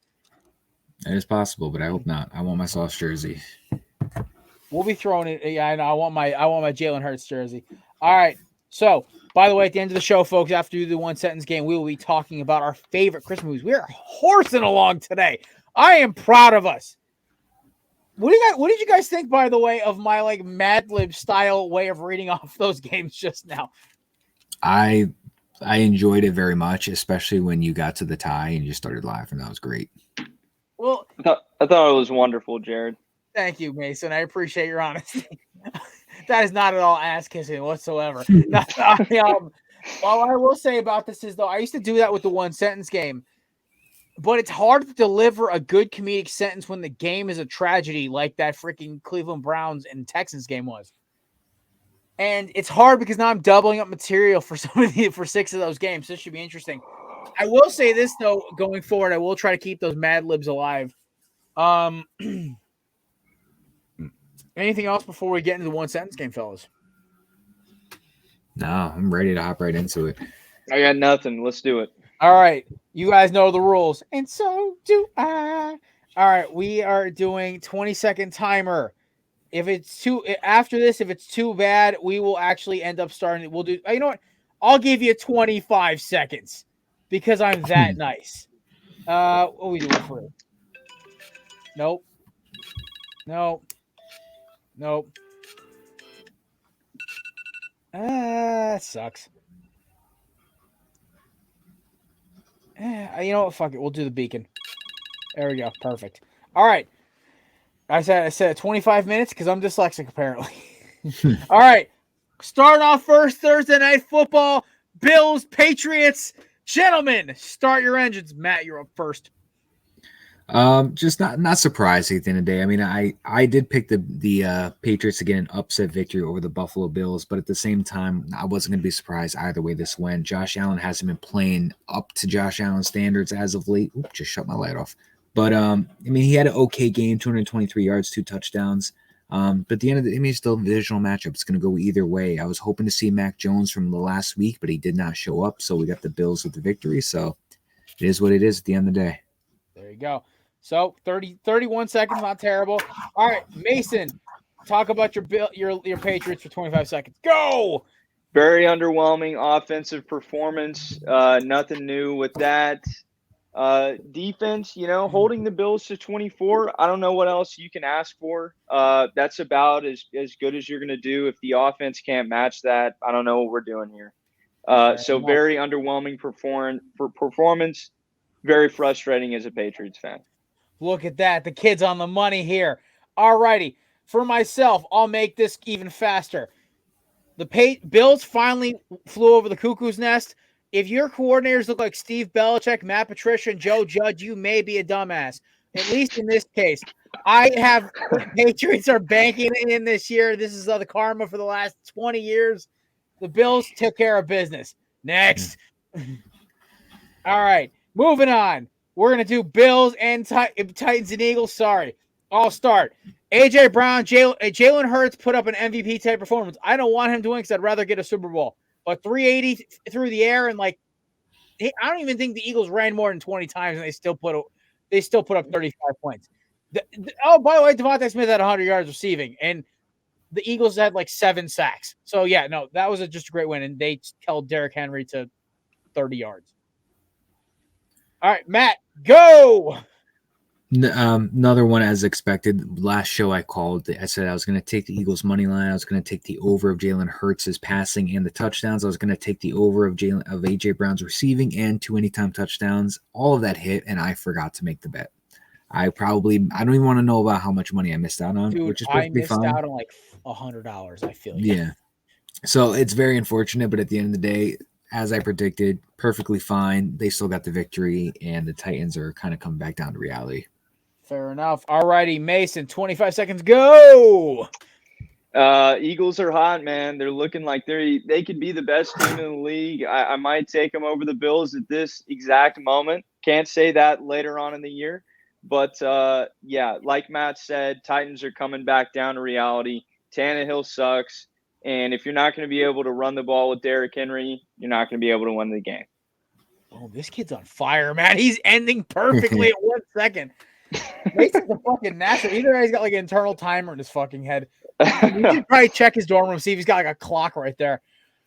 That is possible, but I hope not. I want my Sauce jersey. We'll be throwing it. Yeah, I know. I want my Jalen Hurts jersey. All right. So, by the way, at the end of the show, folks, after the one sentence game, we will be talking about our favorite Christmas movies. We are horsing along today. I am proud of us. What did you guys think, by the way, of my like Mad Lib style way of reading off those games just now? I enjoyed it very much, especially when you got to the tie and you started laughing. That was great. Well, I thought it was wonderful, Jared. Thank you, Mason. I appreciate your honesty. That is not at all ass kissing whatsoever. All I will say about this is, though, I used to do that with the one sentence game, but it's hard to deliver a good comedic sentence when the game is a tragedy like that freaking Cleveland Browns and Texans game was. And it's hard because now I'm doubling up material for for 6 of those games. This should be interesting. I will say this, though, going forward, I will try to keep those Mad Libs alive. Anything else before we get into the one sentence game, fellas? No, I'm ready to hop right into it. I got nothing. Let's do it. All right. You guys know the rules. And so do I. All right. We are doing 20-second timer. If it's after this, if it's too bad, we will actually end up starting. We'll do, you know what? I'll give you 25 seconds because I'm that nice. What are we doing for it? Nope. That sucks. You know what? Fuck it. We'll do the beacon. There we go. Perfect. All right. I said 25 minutes because I'm dyslexic, apparently. All right. Starting off first, Thursday Night Football. Bills, Patriots. Gentlemen, start your engines. Matt, you're up first. Just not surprising at the end of the day. I mean, I did pick the Patriots to get an upset victory over the Buffalo Bills, but at the same time, I wasn't going to be surprised either way this went. Josh Allen hasn't been playing up to Josh Allen standards as of late. Oops, just shut my light off. But I mean, he had an okay game, 223 yards, 2 touchdowns. But at the end of the day, I mean, it's still a divisional matchup. It's going to go either way. I was hoping to see Mac Jones from the last week, but he did not show up. So we got the Bills with the victory. So it is what it is at the end of the day. There you go. So 31 seconds, not terrible. All right, Mason, talk about your Patriots for 25 seconds. Go. Very underwhelming offensive performance. Nothing new with that. Defense, holding the Bills to 24. I don't know what else you can ask for. That's about as good as you're going to do. If the offense can't match that, I don't know what we're doing here. So very underwhelming performance. Very frustrating as a Patriots fan. Look at that. The kid's on the money here. All righty. For myself, I'll make this even faster. The Bills finally flew over the cuckoo's nest. If your coordinators look like Steve Belichick, Matt Patricia, and Joe Judge, you may be a dumbass. At least in this case. I have Patriots are banking in this year. This is the karma for the last 20 years. The Bills took care of business. Next. All right. Moving on. We're going to do Bills and Titans and Eagles. Sorry. I'll start. A.J. Brown, Jalen Hurts put up an MVP type performance. I don't want him to win because I'd rather get a Super Bowl. But 380 through the air and I don't even think the Eagles ran more than 20 times and they still put up 35 points. By the way, Devontae Smith had 100 yards receiving and the Eagles had 7 sacks. So yeah, no, that was just a great win and they held Derrick Henry to 30 yards. All right, Matt, go. Another one as expected. Last show I called. I said I was going to take the Eagles money line. I was going to take the over of Jalen Hurts' passing and the touchdowns. I was going to take the over of AJ Brown's receiving and 2 anytime touchdowns. All of that hit, and I forgot to make the bet. I don't even want to know about how much money I missed out on. Dude, which is I missed fine. out on $100. I feel Yeah. So it's very unfortunate, but at the end of the day, as I predicted, perfectly fine. They still got the victory, and the Titans are kind of coming back down to reality. Fair enough. All righty, Mason, 25 seconds, go. Eagles are hot, man. They're looking like they could be the best team in the league. I might take them over the Bills at this exact moment. Can't say that later on in the year. But, yeah, like Matt said, Titans are coming back down to reality. Tannehill sucks. And if you're not going to be able to run the ball with Derrick Henry, you're not going to be able to win the game. Oh, this kid's on fire, man. He's ending perfectly at 1 second. Mason's a fucking natural. Either he's got an internal timer in his fucking head. You should probably check his dorm room, see if he's got a clock right there.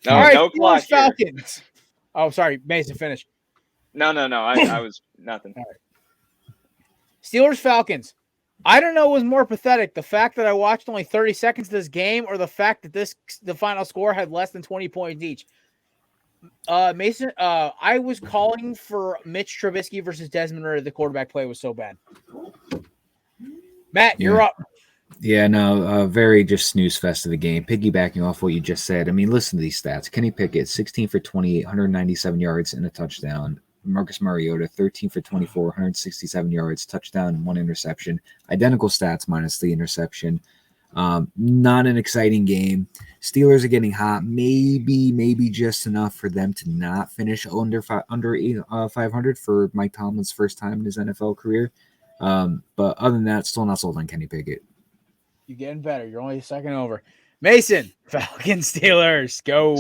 No, all right, no clock here. Falcons. Oh, sorry, Mason, finish. No. I was nothing. All right. Steelers, Falcons. I don't know what was more pathetic, the fact that I watched only 30 seconds of this game or the fact that the final score had less than 20 points each. Mason, I was calling for Mitch Trubisky versus Desmond Ridder. The quarterback play was so bad. Matt, you're up. Yeah, no, very just snooze fest of the game. Piggybacking off what you just said, I mean, listen to these stats. Kenny Pickett, 16 for 28, 197 yards and a touchdown. Marcus Mariota, 13 for 24, 167 yards, touchdown, and 1 interception. Identical stats minus the interception. Not an exciting game. Steelers are getting hot. Maybe just enough for them to not finish under 500 for Mike Tomlin's first time in his NFL career. But other than that, still not sold on Kenny Pickett. You're getting better. You're only a second over. Mason, Falcons, Steelers, go.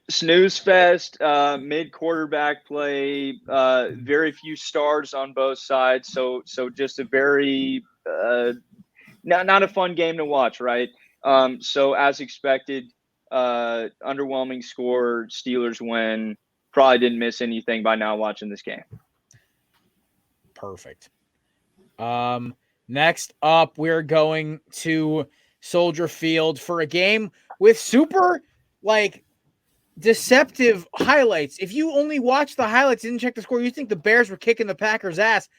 Snooze fest, mid quarterback play, very few stars on both sides. So just a very not a fun game to watch, right? So as expected, underwhelming score, Steelers win. Probably didn't miss anything by now watching this game. Perfect. Next up, we're going to Soldier Field for a game with super deceptive highlights. If you only watch the highlights and didn't check the score, you think the Bears were kicking the Packers' ass.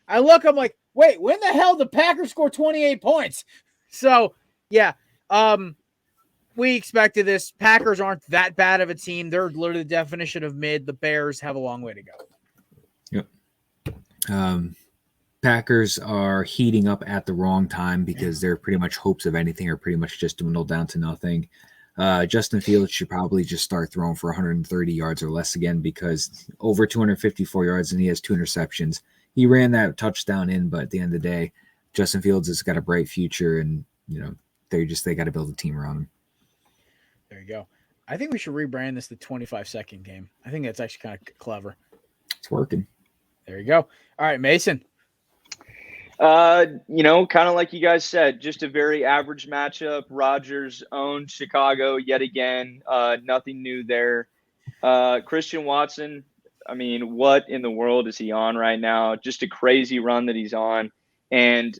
I'm like, wait, when the hell did the Packers score 28 points? So, yeah, we expected this. Packers aren't that bad of a team. They're literally the definition of mid. The Bears have a long way to go. Yep. Packers are heating up at the wrong time because their pretty much hopes of anything are pretty much just dwindled down to nothing. Justin Fields should probably just start throwing for 130 yards or less again because over 254 yards and he has 2 interceptions. He ran that touchdown in, but at the end of the day, Justin Fields has got a bright future and, they got to build a team around him. There you go. I think we should rebrand this the 25-second game. I think that's actually kind of clever. It's working. There you go. All right, Mason. Kind of like you guys said, just a very average matchup. Rodgers owned Chicago yet again. Nothing new there. Christian Watson, I mean, what in the world is he on right now? Just a crazy run that he's on. And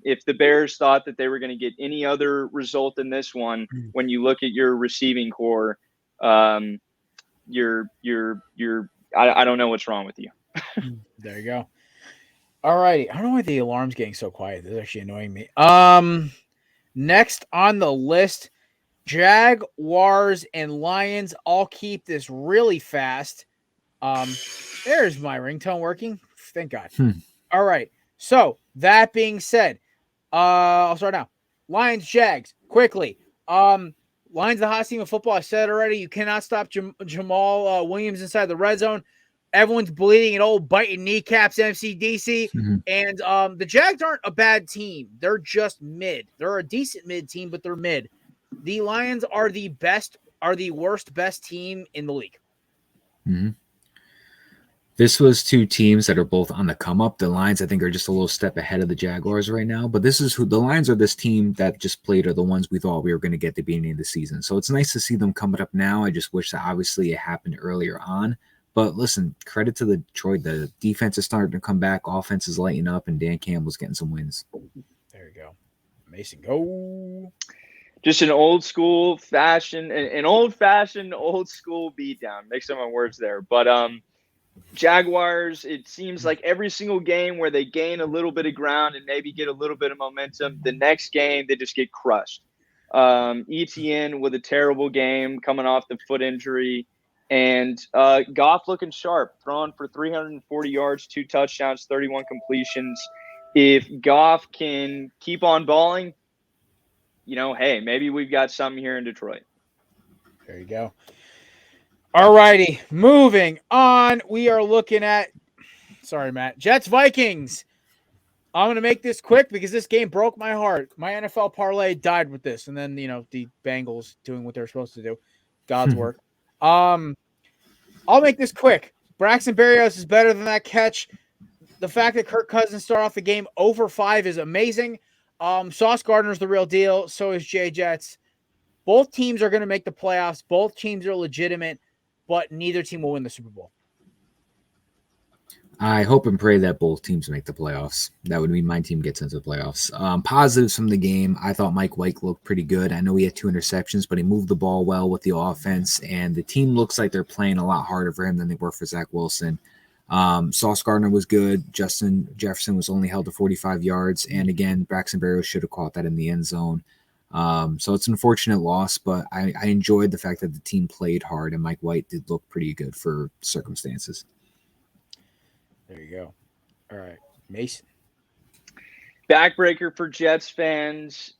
if the Bears thought that they were going to get any other result in this one, when you look at your receiving core, I don't know what's wrong with you. There you go. All righty. I don't know why the alarm's getting so quiet. This is actually annoying me. Next on the list, Jaguars and Lions. I'll keep this really fast. There's my ringtone working. Thank God. All right. So that being said, I'll start now. Lions, Jags, quickly. Lions, the hot team of football. I said it already. You cannot stop Jamal Williams inside the red zone. Everyone's bleeding and old biting kneecaps, MCDC. And the Jags aren't a bad team. They're just mid. They're a decent mid team, but they're mid. The Lions are the worst best team in the league. This was two teams that are both on the come up. The Lions, I think, are just a little step ahead of the Jaguars right now. But this is who the Lions are. This team that just played are the ones we thought we were going to get at the beginning of the season. So it's nice to see them coming up now. I just wish that obviously it happened earlier on. But listen, credit to the Detroit. The defense is starting to come back. Offense is lighting up, and Dan Campbell's getting some wins. There you go. Mason, go. Just an old school fashion, old school beatdown. Mix up my words there. But Jaguars, it seems like every single game where they gain a little bit of ground and maybe get a little bit of momentum, the next game they just get crushed. ETN with a terrible game coming off the foot injury, and Goff looking sharp, throwing for 340 yards, 2 touchdowns, 31 completions. If Goff can keep on balling, hey, maybe we've got something here in Detroit. There you go. All righty, moving on. We are looking at, sorry, Matt, Jets, Vikings. I'm going to make this quick because this game broke my heart. My NFL parlay died with this. And then, the Bengals doing what they're supposed to do. God's work. I'll make this quick. Braxton Berrios is better than that catch. The fact that Kirk Cousins started off the game over 5 is amazing. Sauce Gardner's the real deal. So is Jay Jets. Both teams are going to make the playoffs. Both teams are legitimate, but neither team will win the Super Bowl. I hope and pray that both teams make the playoffs. That would mean my team gets into the playoffs. Positives from the game, I thought Mike White looked pretty good. I know he had 2 interceptions, but he moved the ball well with the offense, and the team looks like they're playing a lot harder for him than they were for Zach Wilson. Sauce Gardner was good. Justin Jefferson was only held to 45 yards, and again, Braxton Berrios should have caught that in the end zone. So it's an unfortunate loss, but I enjoyed the fact that the team played hard, and Mike White did look pretty good for circumstances. There you go. All right. Mason. Backbreaker for Jets fans.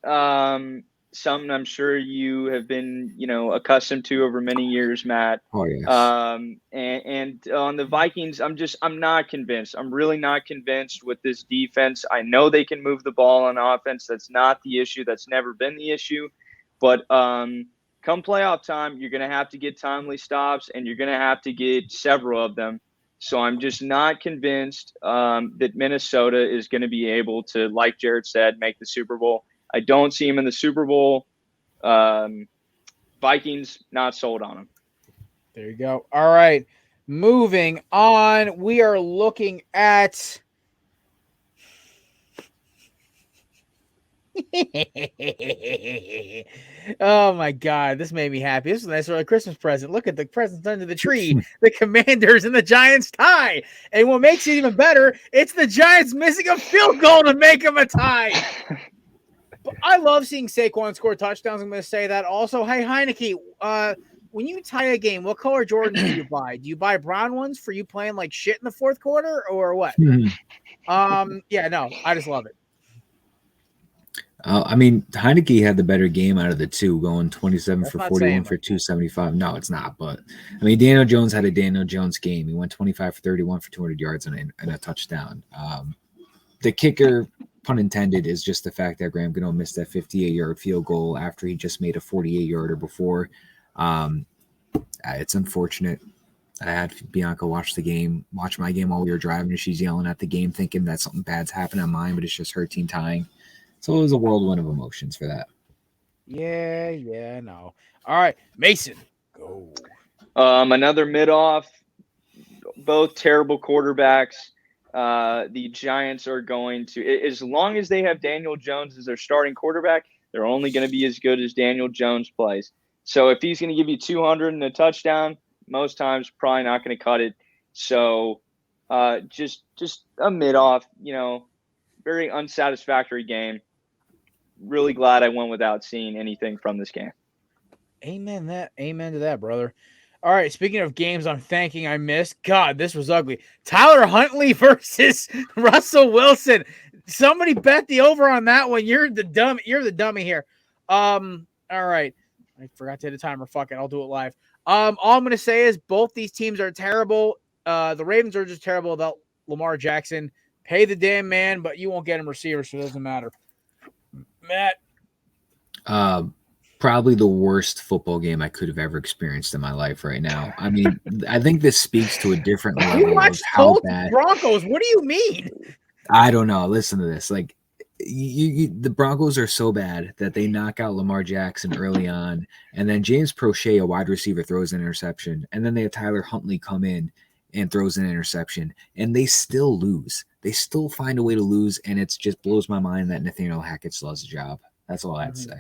Something I'm sure you have been, accustomed to over many years, Matt. Oh, yes. And on the Vikings, I'm not convinced. I'm really not convinced with this defense. I know they can move the ball on offense. That's not the issue. That's never been the issue. But come playoff time, you're going to have to get timely stops, and you're going to have to get several of them. So I'm just not convinced that Minnesota is going to be able to, like Jared said, make the Super Bowl. I don't see him in the Super Bowl. Vikings, not sold on him. There you go. All right. Moving on. We are looking at oh my God, this made me happy. This is a nice early Christmas present. Look at the presents under the tree. The Commanders and the Giants tie. And what makes it even better, it's the Giants missing a field goal to make them a tie. But I love seeing Saquon score touchdowns. I'm going to say that. Also, hey, Heineke, when you tie a game, what color Jordans do you buy? Do you buy brown ones for you playing like shit in the fourth quarter or what? Yeah, no, I just love it. Heineke had the better game out of the two, going 27 for 41 for 275. No, it's not. But, Daniel Jones had a Daniel Jones game. He went 25 for 31 for 200 yards and a touchdown. The kicker, pun intended, is just the fact that Graham Gano missed that 58-yard field goal after he just made a 48-yarder before. It's unfortunate. I had Bianca watch my game while we were driving, and she's yelling at the game thinking that something bad's happened on mine, but it's just her team tying. So it was a whirlwind of emotions for that. Yeah, no. All right, Mason, go. Another mid-off, both terrible quarterbacks. The Giants are going to, as long as they have Daniel Jones as their starting quarterback, they're only going to be as good as Daniel Jones plays. So if he's going to give you 200 and a touchdown, most times probably not going to cut it. So just a mid-off, very unsatisfactory game. Really glad I went without seeing anything from this game. Amen to that, brother. All right, speaking of games I'm thanking I missed, God, this was ugly. Tyler Huntley versus Russell Wilson. Somebody bet the over on that one. You're the dummy here. All right. I forgot to hit a timer. Fuck it. I'll do it live. All I'm gonna say is both these teams are terrible. The Ravens are just terrible without Lamar Jackson. Pay the damn man, but you won't get him receivers, so it doesn't matter. Matt. Probably the worst football game I could have ever experienced in my life right now. I mean, I think this speaks to a different level of how bad Broncos. What do you mean? I don't know. Listen to this. Like, the Broncos are so bad that they knock out Lamar Jackson early on, and then James Prochet, a wide receiver, throws an interception, and then they have Tyler Huntley come in and throws an interception, and they still lose. They still find a way to lose, and it just blows my mind that Nathaniel Hackett still has a job. That's all I have to say.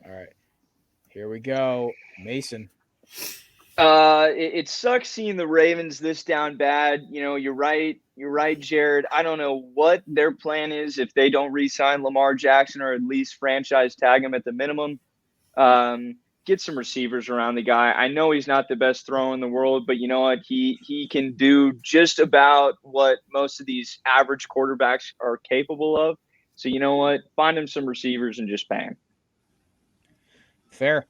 All right, here we go, Mason. It sucks seeing the Ravens this down bad. You're right, Jared. I don't know what their plan is if they don't re-sign Lamar Jackson or at least franchise tag him at the minimum. Get some receivers around the guy. I know he's not the best thrower in the world, but you know what? He can do just about what most of these average quarterbacks are capable of. So you know what? Find him some receivers and just pay him. Fair.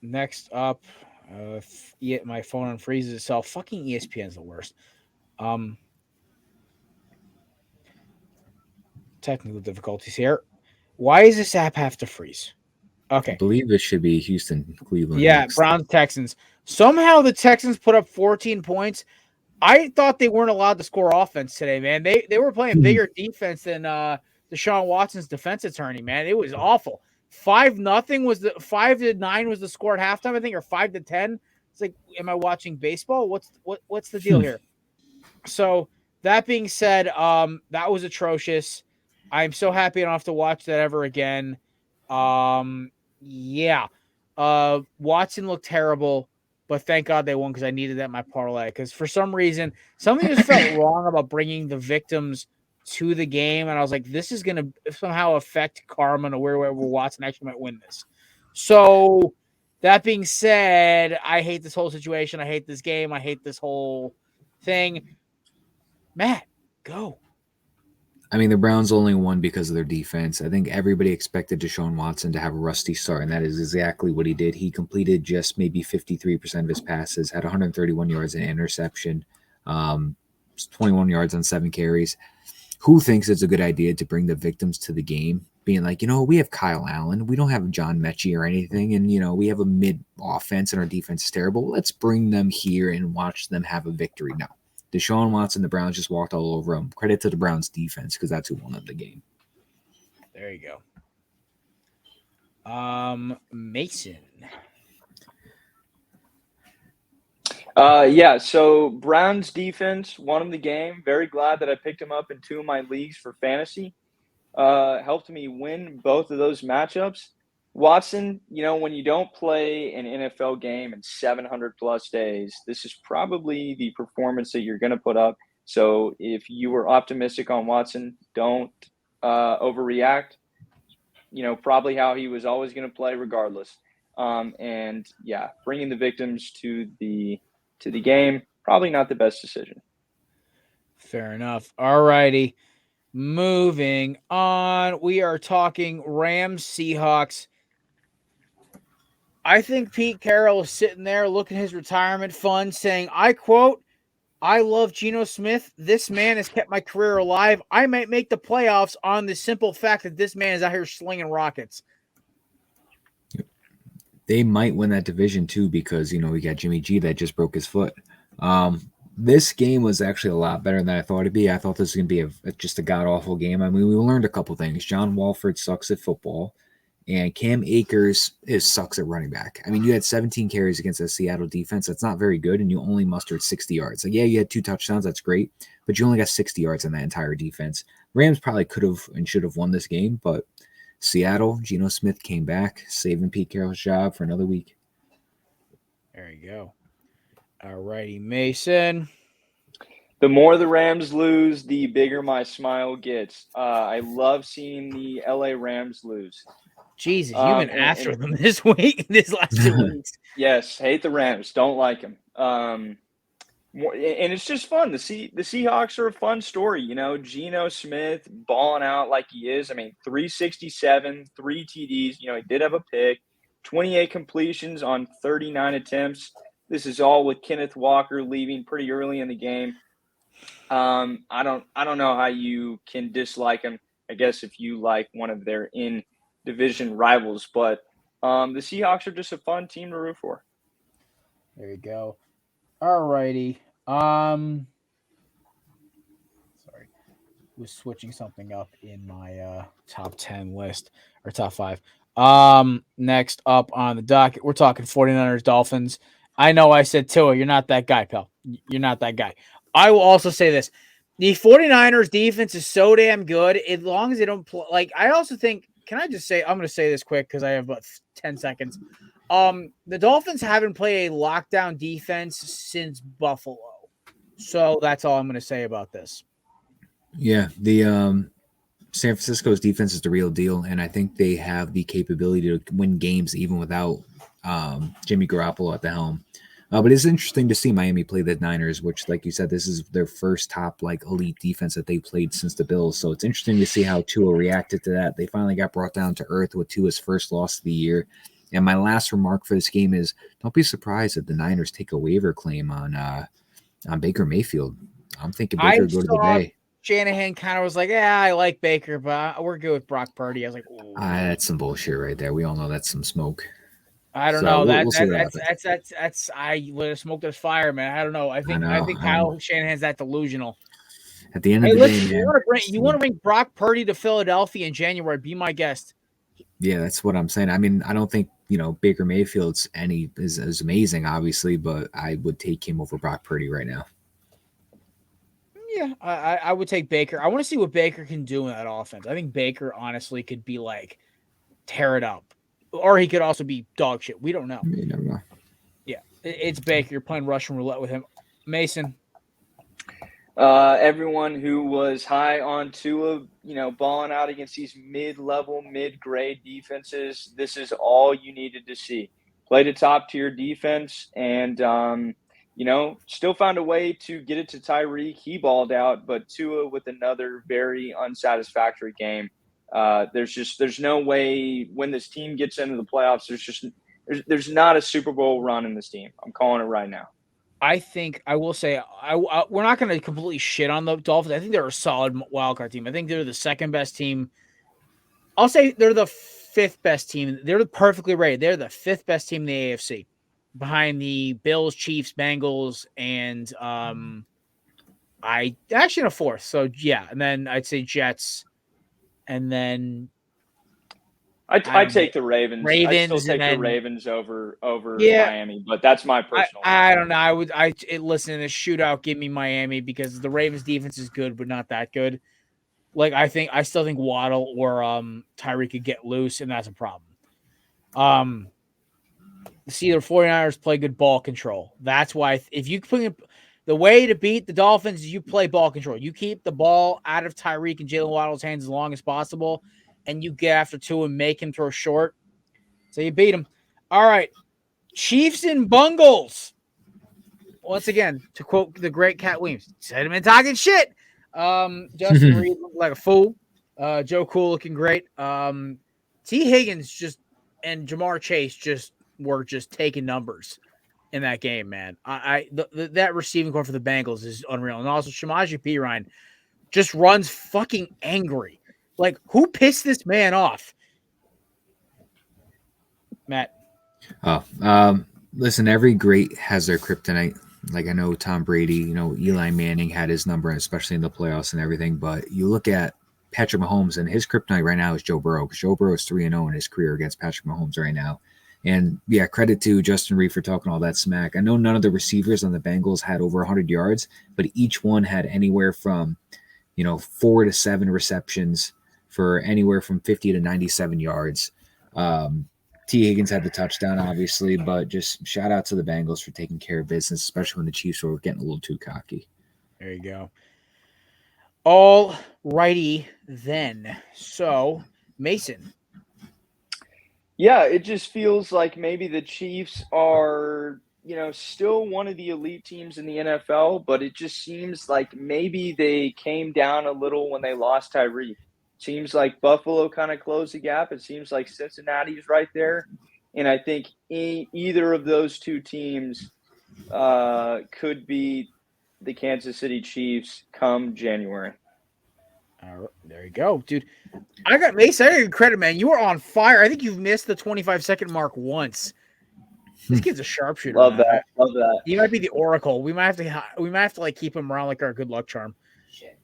Next up, my phone unfreezes itself. Fucking ESPN's the worst. Technical difficulties here. Why does this app have to freeze? Okay. I believe it should be Houston, Cleveland. Yeah, next. Browns, Texans. Somehow the Texans put up 14 points. I thought they weren't allowed to score offense today, man. They were playing bigger defense than Deshaun Watson's defense attorney, man. It was awful. 5-0 was 5-9 was the score at halftime, I think, or 5-10. It's like, am I watching baseball? What's the deal here? So that being said, that was atrocious. I'm so happy I don't have to watch that ever again. Yeah. Watson looked terrible, but thank God they won because I needed that in my parlay. Because for some reason, something just felt wrong about bringing the victims to the game, and I was like, this is going to somehow affect karma to where Watson actually might win this. So that being said, I hate this whole situation. I hate this game. I hate this whole thing. Matt, go. I mean, the Browns only won because of their defense. I think everybody expected Deshaun Watson to have a rusty start, and that is exactly what he did. He completed just maybe 53% of his passes, had 131 yards and interception, 21 yards on 7 carries. Who thinks it's a good idea to bring the victims to the game, being like, we have Kyle Allen. We don't have John Mechie or anything. And, we have a mid offense and our defense is terrible. Let's bring them here and watch them have a victory. No. Deshaun Watson, the Browns just walked all over him. Credit to the Browns defense because that's who won the game. There you go. Mason. Yeah, so Browns defense won the game. Very glad that I picked him up in 2 of my leagues for fantasy. Helped me win both of those matchups. Watson, when you don't play an NFL game in 700 plus days, this is probably the performance that you're going to put up. So if you were optimistic on Watson, don't overreact. Probably how he was always going to play regardless. And yeah, bringing the victims to the game, probably not the best decision. Fair enough. All righty. Moving on. We are talking Rams Seahawks. I think Pete Carroll is sitting there looking at his retirement fund saying, I quote, I love Geno Smith. This man has kept my career alive. I might make the playoffs on the simple fact that this man is out here slinging rockets. They might win that division too because, we got Jimmy G that just broke his foot. This game was actually a lot better than I thought it'd be. I thought this was going to be just a god-awful game. I mean, we learned a couple things. John Walford sucks at football, and Cam Akers sucks at running back. I mean, you had 17 carries against a Seattle defense. That's not very good, and you only mustered 60 yards. Like, yeah, you had 2 touchdowns. That's great, but you only got 60 yards in that entire defense. Rams probably could have and should have won this game, but Seattle, Geno Smith came back, saving Pete Carroll's job for another week. There you go. All righty, Mason. The more the Rams lose, the bigger my smile gets. I love seeing the LA Rams lose. Jesus, you've been after them this last 2 weeks. Yes, hate the Rams. Don't like them. And it's just fun. The Seahawks are a fun story. You know, Geno Smith balling out like he is. I mean, 367, 3 TDs. You know, he did have a pick, 28 completions on 39 attempts. This is all with Kenneth Walker leaving pretty early in the game. I don't know how you can dislike him. I guess if you like one of their in-division rivals, but the Seahawks are just a fun team to root for. There you go. All righty. Sorry, was switching something up in my top 10 list or top 5. Next up on the docket, we're talking 49ers Dolphins. I know I said Tua, you're not that guy, pal. You're not that guy. I will also say this. The 49ers defense is so damn good as long as they don't play. Like, I also think, can I just say, I'm going to say this quick because I have about 10 seconds. The Dolphins haven't played a lockdown defense since Buffalo. So that's all I'm going to say about this. Yeah, the San Francisco's defense is the real deal, and I think they have the capability to win games even without Jimmy Garoppolo at the helm. But it's interesting to see Miami play the Niners, which, like you said, this is their first top elite defense that they played since the Bills. So it's interesting to see how Tua reacted to that. They finally got brought down to earth with Tua's first loss of the year. And my last remark for this game is: don't be surprised if the Niners take a waiver claim on Baker Mayfield. I'm thinking Baker go to the Bay. Shanahan kind of was like, "Yeah, I like Baker, but we're good with Brock Purdy." I was like, "That's some bullshit right there. We all know that's some smoke." I don't know. That's I would have smoked this fire, man. I don't know. I think Kyle Shanahan's that delusional. At the end of the day, man, you want to bring Brock Purdy to Philadelphia in January? Be my guest. Yeah, that's what I'm saying. I mean, I don't think Baker Mayfield's is amazing, obviously, but I would take him over Brock Purdy right now. Yeah, I would take Baker. I want to see what Baker can do in that offense. I think Baker honestly could be tear it up. Or he could also be dog shit. We don't know. You never know. Yeah, it's Baker. You're playing Russian roulette with him. Mason. Everyone who was high on Tua, balling out against these mid-level, mid-grade defenses, this is all you needed to see. Played a top-tier defense and, still found a way to get it to Tyreek. He balled out, but Tua with another very unsatisfactory game. There's no way when this team gets into the playoffs, there's not a Super Bowl run in this team. I'm calling it right now. I think I will say we're not going to completely shit on the Dolphins. I think they're a solid wildcard team. I think they're the second best team. I'll say they're the fifth best team. They're perfectly rated. They're the fifth best team in the AFC, behind the Bills, Chiefs, Bengals, and I actually in a fourth. So yeah, and then I'd say Jets. And then I'd take the Ravens. I'd still take the Ravens over Miami, but that's my personal. I don't know. Listen, in a shootout, give me Miami because the Ravens defense is good, but not that good. I still think Waddle or Tyreek could get loose, and that's a problem. See, the 49ers play good ball control. That's why if you put the way to beat the Dolphins is you play ball control. You keep the ball out of Tyreek and Jalen Waddle's hands as long as possible, and you get after Tua and make him throw short. So you beat him. All right. Chiefs and Bungles. Once again, to quote the great Cat Williams, said him in talking shit. Justin Reed looked like a fool. Joe Cool looking great. T. Higgins and Jamar Chase were taking numbers in that game, man. That receiving core for the Bengals is unreal. And also Shamaji Perine just runs fucking angry. Who pissed this man off? Matt. Listen, every great has their kryptonite. I know Tom Brady, Eli Manning had his number, especially in the playoffs and everything. But you look at Patrick Mahomes, and his kryptonite right now is Joe Burrow, because Joe Burrow is 3-0 in his career against Patrick Mahomes right now. And yeah, credit to Justin Reed for talking all that smack. I know none of the receivers on the Bengals had over 100 yards, but each one had anywhere from, 4 to 7 receptions for anywhere from 50 to 97 yards. T. Higgins had the touchdown, obviously, but just shout out to the Bengals for taking care of business, especially when the Chiefs were getting a little too cocky. There you go. All righty then. So, Mason. Yeah, it just feels like maybe the Chiefs are, still one of the elite teams in the NFL, but it just seems like maybe they came down a little when they lost Tyreek. Seems like Buffalo kind of closed the gap. It seems like Cincinnati's right there. And I think either of those two teams could beat the Kansas City Chiefs come January. All right, there you go, dude. I got Mason. I got you credit, man. You were on fire. I think you've missed the 25-second mark once. This kid's a sharpshooter. Love man. that. Love that. He might be the Oracle. We might have to like keep him around like our good luck charm. Shit.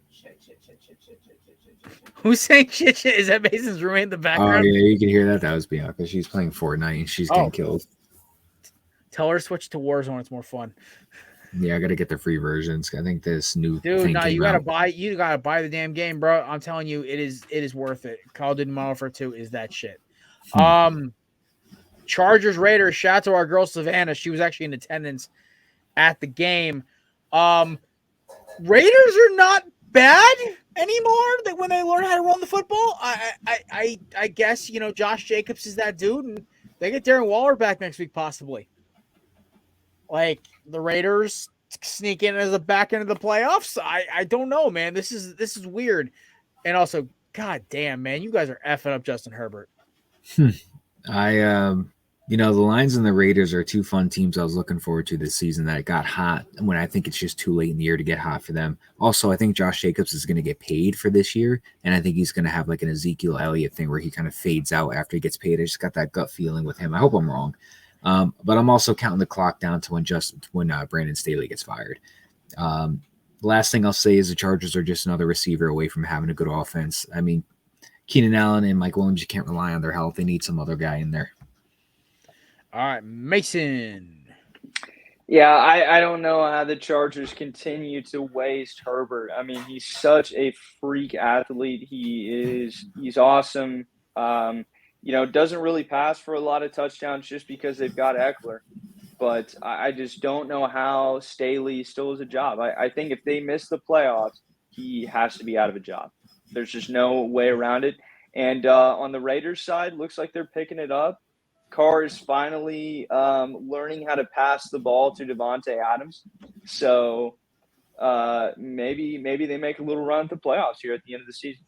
Who's saying shit? Is that Mason's roommate in the Oh, background? yeah, you can hear that. That was Bianca. She's playing Fortnite and she's getting killed. Tell her to switch to Warzone. It's more fun. Yeah, I got to get the free versions. I think this new Dude, thing no, came you gotta out. buy the damn game, bro. I'm telling you, it is worth it. Call of Duty Modern Warfare 2 is that shit. Chargers Raiders. Shout out to our girl Savannah. She was actually in attendance at the game. Raiders are not bad anymore. That when they learn how to run the football, I guess Josh Jacobs is that dude, and they get Darren Waller back next week possibly. Like the Raiders sneak in as a back end of the playoffs. I don't know, man. This is weird. And also, god damn, man, you guys are effing up Justin Herbert. The Lions and the Raiders are two fun teams I was looking forward to this season that got hot when I think it's just too late in the year to get hot for them. Also, I think Josh Jacobs is going to get paid for this year, and I think he's going to have like an Ezekiel Elliott thing where he kind of fades out after he gets paid. I just got that gut feeling with him. I hope I'm wrong. But I'm also counting the clock down to when Brandon Staley gets fired. The last thing I'll say is the Chargers are just another receiver away from having a good offense. I mean, Keenan Allen and Mike Williams, you can't rely on their health. They need some other guy in there. All right, Mason. Yeah, I don't know how the Chargers continue to waste Herbert. I mean, he's such a freak athlete. He's awesome. Doesn't really pass for a lot of touchdowns just because they've got Eckler. But I just don't know how Staley still has a job. I think if they miss the playoffs, he has to be out of a job. There's just no way around it. And on the Raiders side, looks like they're picking it up. Carr is finally learning how to pass the ball to Devontae Adams. So maybe they make a little run at the playoffs here at the end of the season.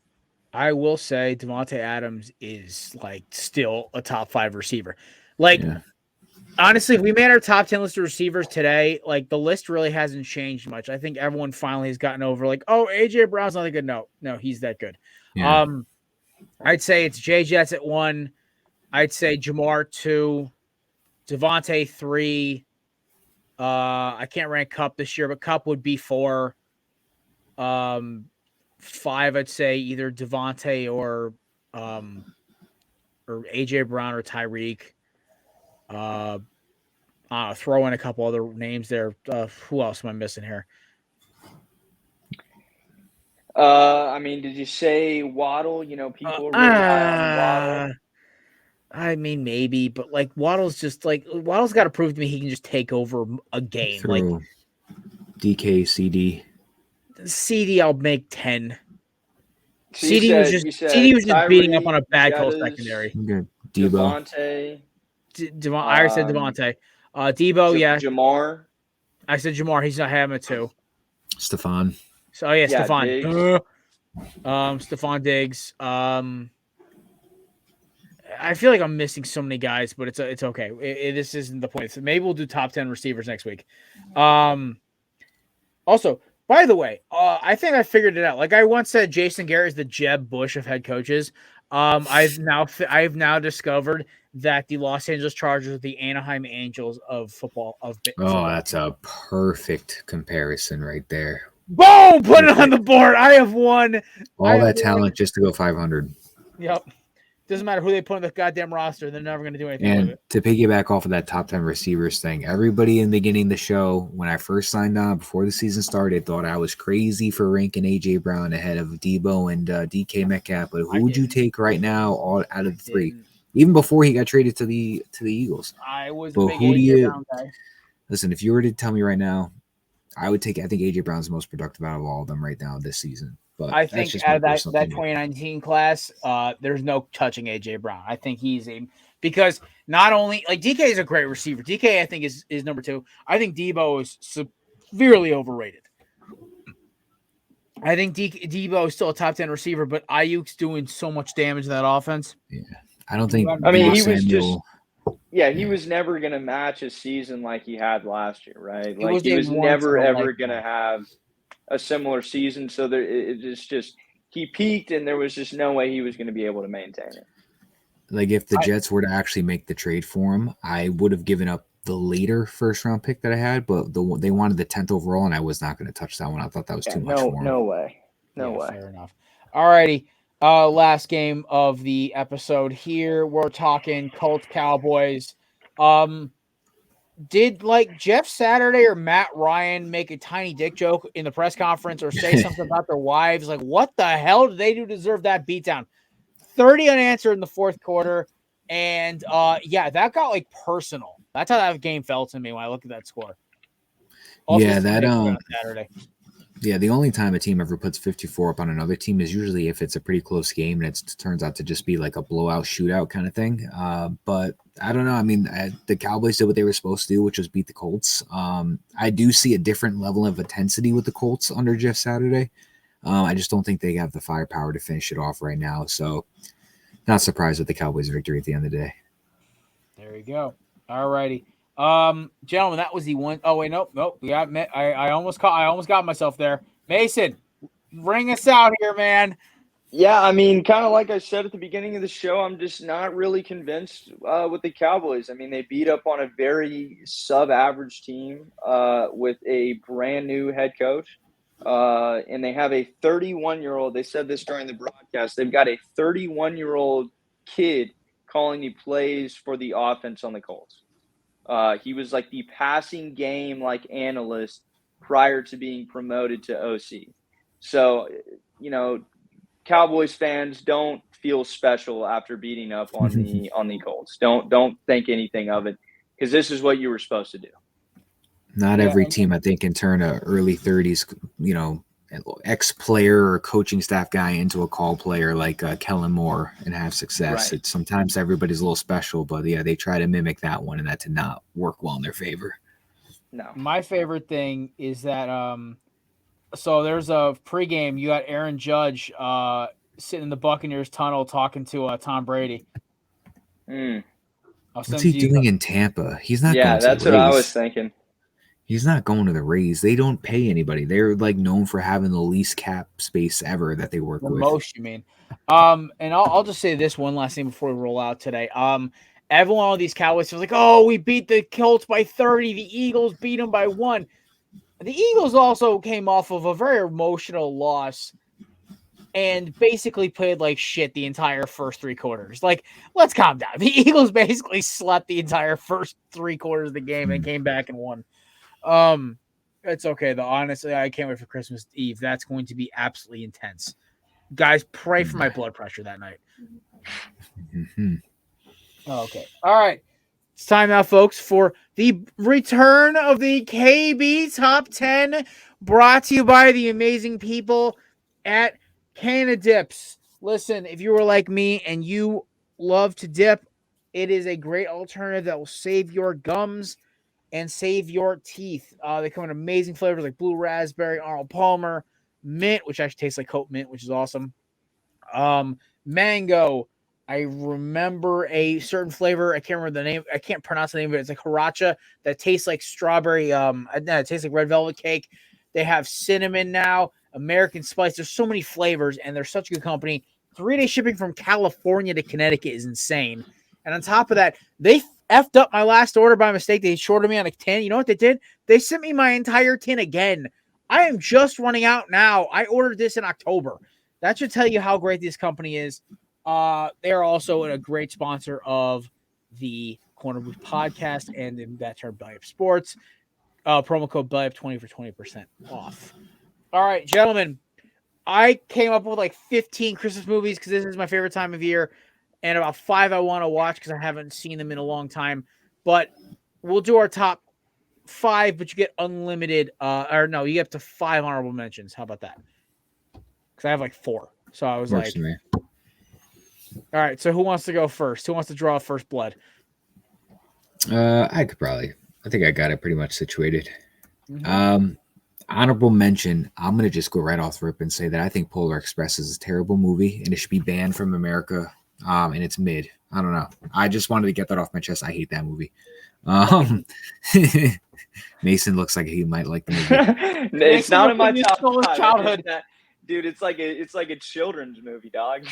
I will say Devontae Adams is like still a top 5 receiver. Like, honestly, if we made our top 10 list of receivers today, like the list really hasn't changed much. I think everyone finally has gotten over like, oh, AJ Brown's not that good. No, he's that good. Yeah. I'd say it's Jay Jets at 1. I'd say Jamar 2, Devontae 3. I can't rank Kupp this year, but Kupp would be 4. 5, I'd say either Devontae or AJ Brown or Tyreek. Throw in a couple other names there. Who else am I missing here? Did you say Waddle? People are really high on Waddle. I mean, maybe, but like Waddle's got to prove to me he can just take over a game. Like DK, CD, I'll make 10. So CD was just beating up on a bad Colts secondary. Good. Devontae. I already said Devontae. Debo, yeah. Jamar. I said Jamar. He's not having it too. Stephon. So Stephon. Diggs. Stephon Diggs. I feel like I'm missing so many guys, but it's okay. This isn't the point. So maybe we'll do top 10 receivers next week. Also, by the way, I think I figured it out. Like I once said, Jason Garrett is the Jeb Bush of head coaches. I've now discovered that the Los Angeles Chargers are the Anaheim Angels of football. That's a perfect comparison right there. Boom! Put it on the board. I have won. All that talent just to go 500. Yep. Doesn't matter who they put on the goddamn roster. They're never going to do anything with And it. to piggyback off of that top 10 receivers thing, everybody in the beginning of the show, when I first signed on before the season started, thought I was crazy for ranking A.J. Brown ahead of Debo and DK Metcalf. But who would you take right now all out of the 3? even before he got traded to the Eagles. I was But a big who do AJ you Brown guy. listen? If you were to tell me right now, I think AJ Brown's the most productive out of all of them right now this season. But I that's think just out my of that personal opinion. 2019 class, there's no touching AJ Brown. I think because not only like DK is a great receiver. DK I think is number 2. I think Debo is severely overrated. I think Debo is still a top 10 receiver, but Ayuk's doing so much damage to that offense. Yeah, I don't think. I mean, Deebo he was Samuel, he was never going to match a season like he had last year, right? Like was he a was once never in a ever lifetime. going to have a similar season. So it's just he peaked, and there was just no way he was going to be able to maintain it. like if the Jets were to actually make the trade for him, I would have given up the later first round pick that I had, but they wanted the 10th overall, and I was not going to touch that one. I thought that was too much for him. No way. Fair enough. All righty. Last game of the episode here. We're talking Colts Cowboys. Did like Jeff Saturday or Matt Ryan make a tiny dick joke in the press conference or say something about their wives? Like, what the hell did they do to deserve that beatdown? 30 unanswered in the fourth quarter. And that got like personal. That's how that game felt to me when I looked at that score. Also, Yeah, that on Saturday. Yeah, the only time a team ever puts 54 up on another team is usually if it's a pretty close game and it turns out to just be like a blowout shootout kind of thing. But I don't know. I mean, the Cowboys did what they were supposed to do, which was beat the Colts. I do see a different level of intensity with the Colts under Jeff Saturday. I just don't think they have the firepower to finish it off right now. So not surprised with the Cowboys' victory at the end of the day. There you go. All righty. Gentlemen, that was the one. Oh wait, nope. We got. I almost got myself there. Mason, ring us out here, man. Yeah, I mean, kind of like I said at the beginning of the show, I'm just not really convinced with the Cowboys. I mean, they beat up on a very sub-average team with a brand new head coach, and they have a 31-year-old. They said this during the broadcast. They've got a 31-year-old kid calling the plays for the offense on the Colts. He was like the passing game analyst prior to being promoted to OC. So, Cowboys fans, don't feel special after beating up on the Colts. Don't think anything of it, because this is what you were supposed to do. Not every team, I think, can turn a early 30s, ex-player or coaching staff guy into a call player like Kellen Moore and have success. Right. Sometimes everybody's a little special, but yeah, they try to mimic that one, and that did not work well in their favor. No. My favorite thing is that so there's a pregame. You got Aaron Judge sitting in the Buccaneers tunnel talking to Tom Brady. What's he doing in Tampa? He's not. Yeah, going to that's the what I Rays. was thinking. He's not going to the Rays. They don't pay anybody. They're like known for having the least cap space ever that they work with. Most, you mean? And I'll just say this one last thing before we roll out today. Everyone on these Cowboys was like, "Oh, we beat the Colts by 30. The Eagles beat them by 1." The Eagles also came off of a very emotional loss and basically played like shit the entire first 3 quarters. Like, let's calm down. The Eagles basically slept the entire first 3 quarters of the game and came back and won. It's okay though. Honestly, I can't wait for Christmas Eve. That's going to be absolutely intense. Guys, pray for my blood pressure that night. Okay. All right. It's time now, folks, for the return of the KB Top 10, brought to you by the amazing people at Canna Dips. Listen, if you were like me and you love to dip, it is a great alternative that will save your gums and save your teeth. They come in amazing flavors like blue raspberry, Arnold Palmer, mint, which actually tastes like Coke mint, which is awesome. Mango. I remember a certain flavor. I can't remember the name. I can't pronounce the name of it. It's like Hiracha that tastes like strawberry. It tastes like red velvet cake. They have cinnamon now, American spice. There's so many flavors, and they're such a good company. 3-day shipping from California to Connecticut is insane. And on top of that, they effed up my last order by mistake. They shorted me on a tin. You know what they did? They sent me my entire tin again. I am just running out now. I ordered this in October. That should tell you how great this company is. They are also a great sponsor of the Corner Booth podcast and in that term, Belly Up Sports. Promo code Belly Up 20 for 20% off. All right, gentlemen, I came up with like 15 Christmas movies because this is my favorite time of year. and about 5 I want to watch because I haven't seen them in a long time. But we'll do our top 5, but you get unlimited. Or no, you get up to 5 honorable mentions. How about that? Because I have like 4. So I was Works like, for me. all right. So who wants to go first? Who wants to draw first blood? I could probably. I think I got it pretty much situated. Mhm. Honorable mention. I'm gonna just go right off the rip and say that I think Polar Express is a terrible movie and it should be banned from America. And it's mid. I don't know. I just wanted to get that off my chest. I hate that movie. Mason looks like he might like the movie. It's not in my top Stole his 5. childhood. Dude, it's like a children's movie, dog.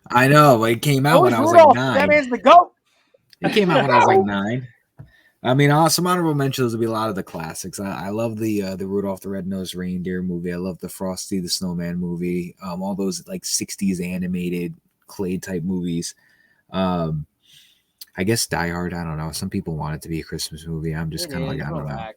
I know. It came out when I was like Rudolph. 9. That man's the goat. It came out when I was like 9. I mean, some honorable mentions would be a lot of the classics. I love the Rudolph the Red-Nosed Reindeer movie. I love the Frosty the Snowman movie. All those like 60s animated clay type movies. I guess Die Hard. I don't know. Some people want it to be a Christmas movie. I'm just kind of like, I don't know.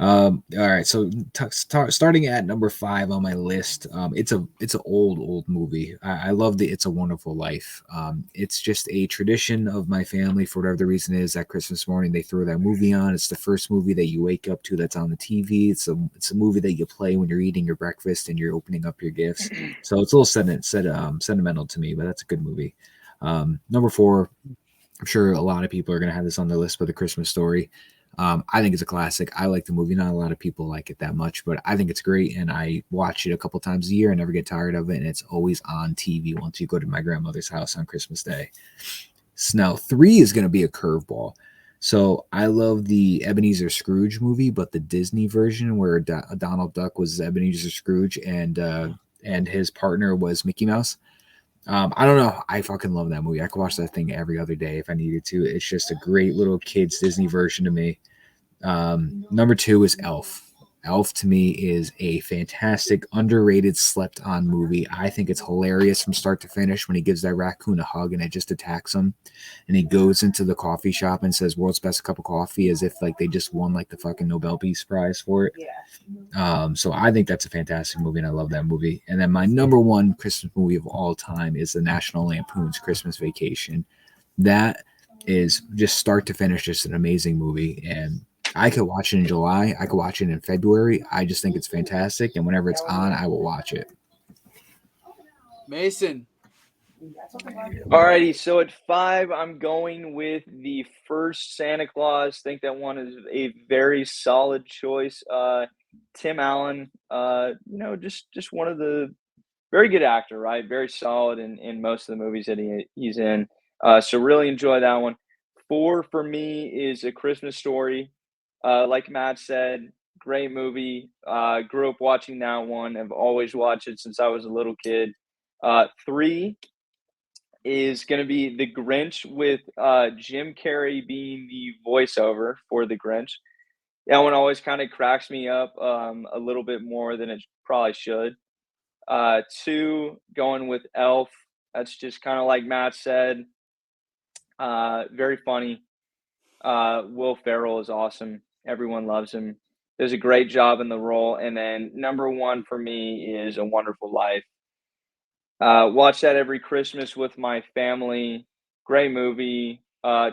All right, so starting at number 5 on my list, it's an old movie. I love the It's a Wonderful Life. It's just a tradition of my family for whatever the reason is. That Christmas morning they throw that movie on. It's the first movie that you wake up to that's on the TV. It's a movie that you play when you're eating your breakfast and you're opening up your gifts. So it's a little sentimental to me, but that's a good movie. Number 4, I'm sure a lot of people are gonna have this on their list, but The Christmas Story. I think it's a classic. I like the movie. Not a lot of people like it that much, but I think it's great. And I watch it a couple times a year. I never get tired of it. And it's always on TV once you go to my grandmother's house on Christmas Day. So now 3 is going to be a curveball. So I love the Ebenezer Scrooge movie, but the Disney version where Donald Duck was Ebenezer Scrooge and his partner was Mickey Mouse. I don't know. I fucking love that movie. I could watch that thing every other day if I needed to. It's just a great little kids Disney version to me. Number 2 is Elf. Elf to me is a fantastic, underrated, slept on movie. I think it's hilarious from start to finish when he gives that raccoon a hug and it just attacks him. And he goes into the coffee shop and says, "World's best cup of coffee," as if like they just won like the fucking Nobel Peace Prize for it. So I think that's a fantastic movie and I love that movie. And then my number 1 Christmas movie of all time is the National Lampoon's Christmas Vacation. That is just start to finish, just an amazing movie. And I could watch it in July. I could watch it in February. I just think it's fantastic. And whenever it's on, I will watch it. Mason. Alrighty, so at 5, I'm going with the first Santa Claus. Think that one is a very solid choice. Tim Allen, just one of the very good actor, right? Very solid in most of the movies that he's in. So really enjoy that one. 4 for me is A Christmas Story. Like Matt said, great movie. Grew up watching that one. I've always watched it since I was a little kid. 3 is going to be The Grinch with Jim Carrey being the voiceover for The Grinch. That one always kind of cracks me up a little bit more than it probably should. 2, going with Elf. That's just kind of like Matt said. Very funny. Will Ferrell is awesome. Everyone loves him. Does a great job in the role. And then number 1 for me is A Wonderful Life. Watch that every Christmas with my family. Great movie.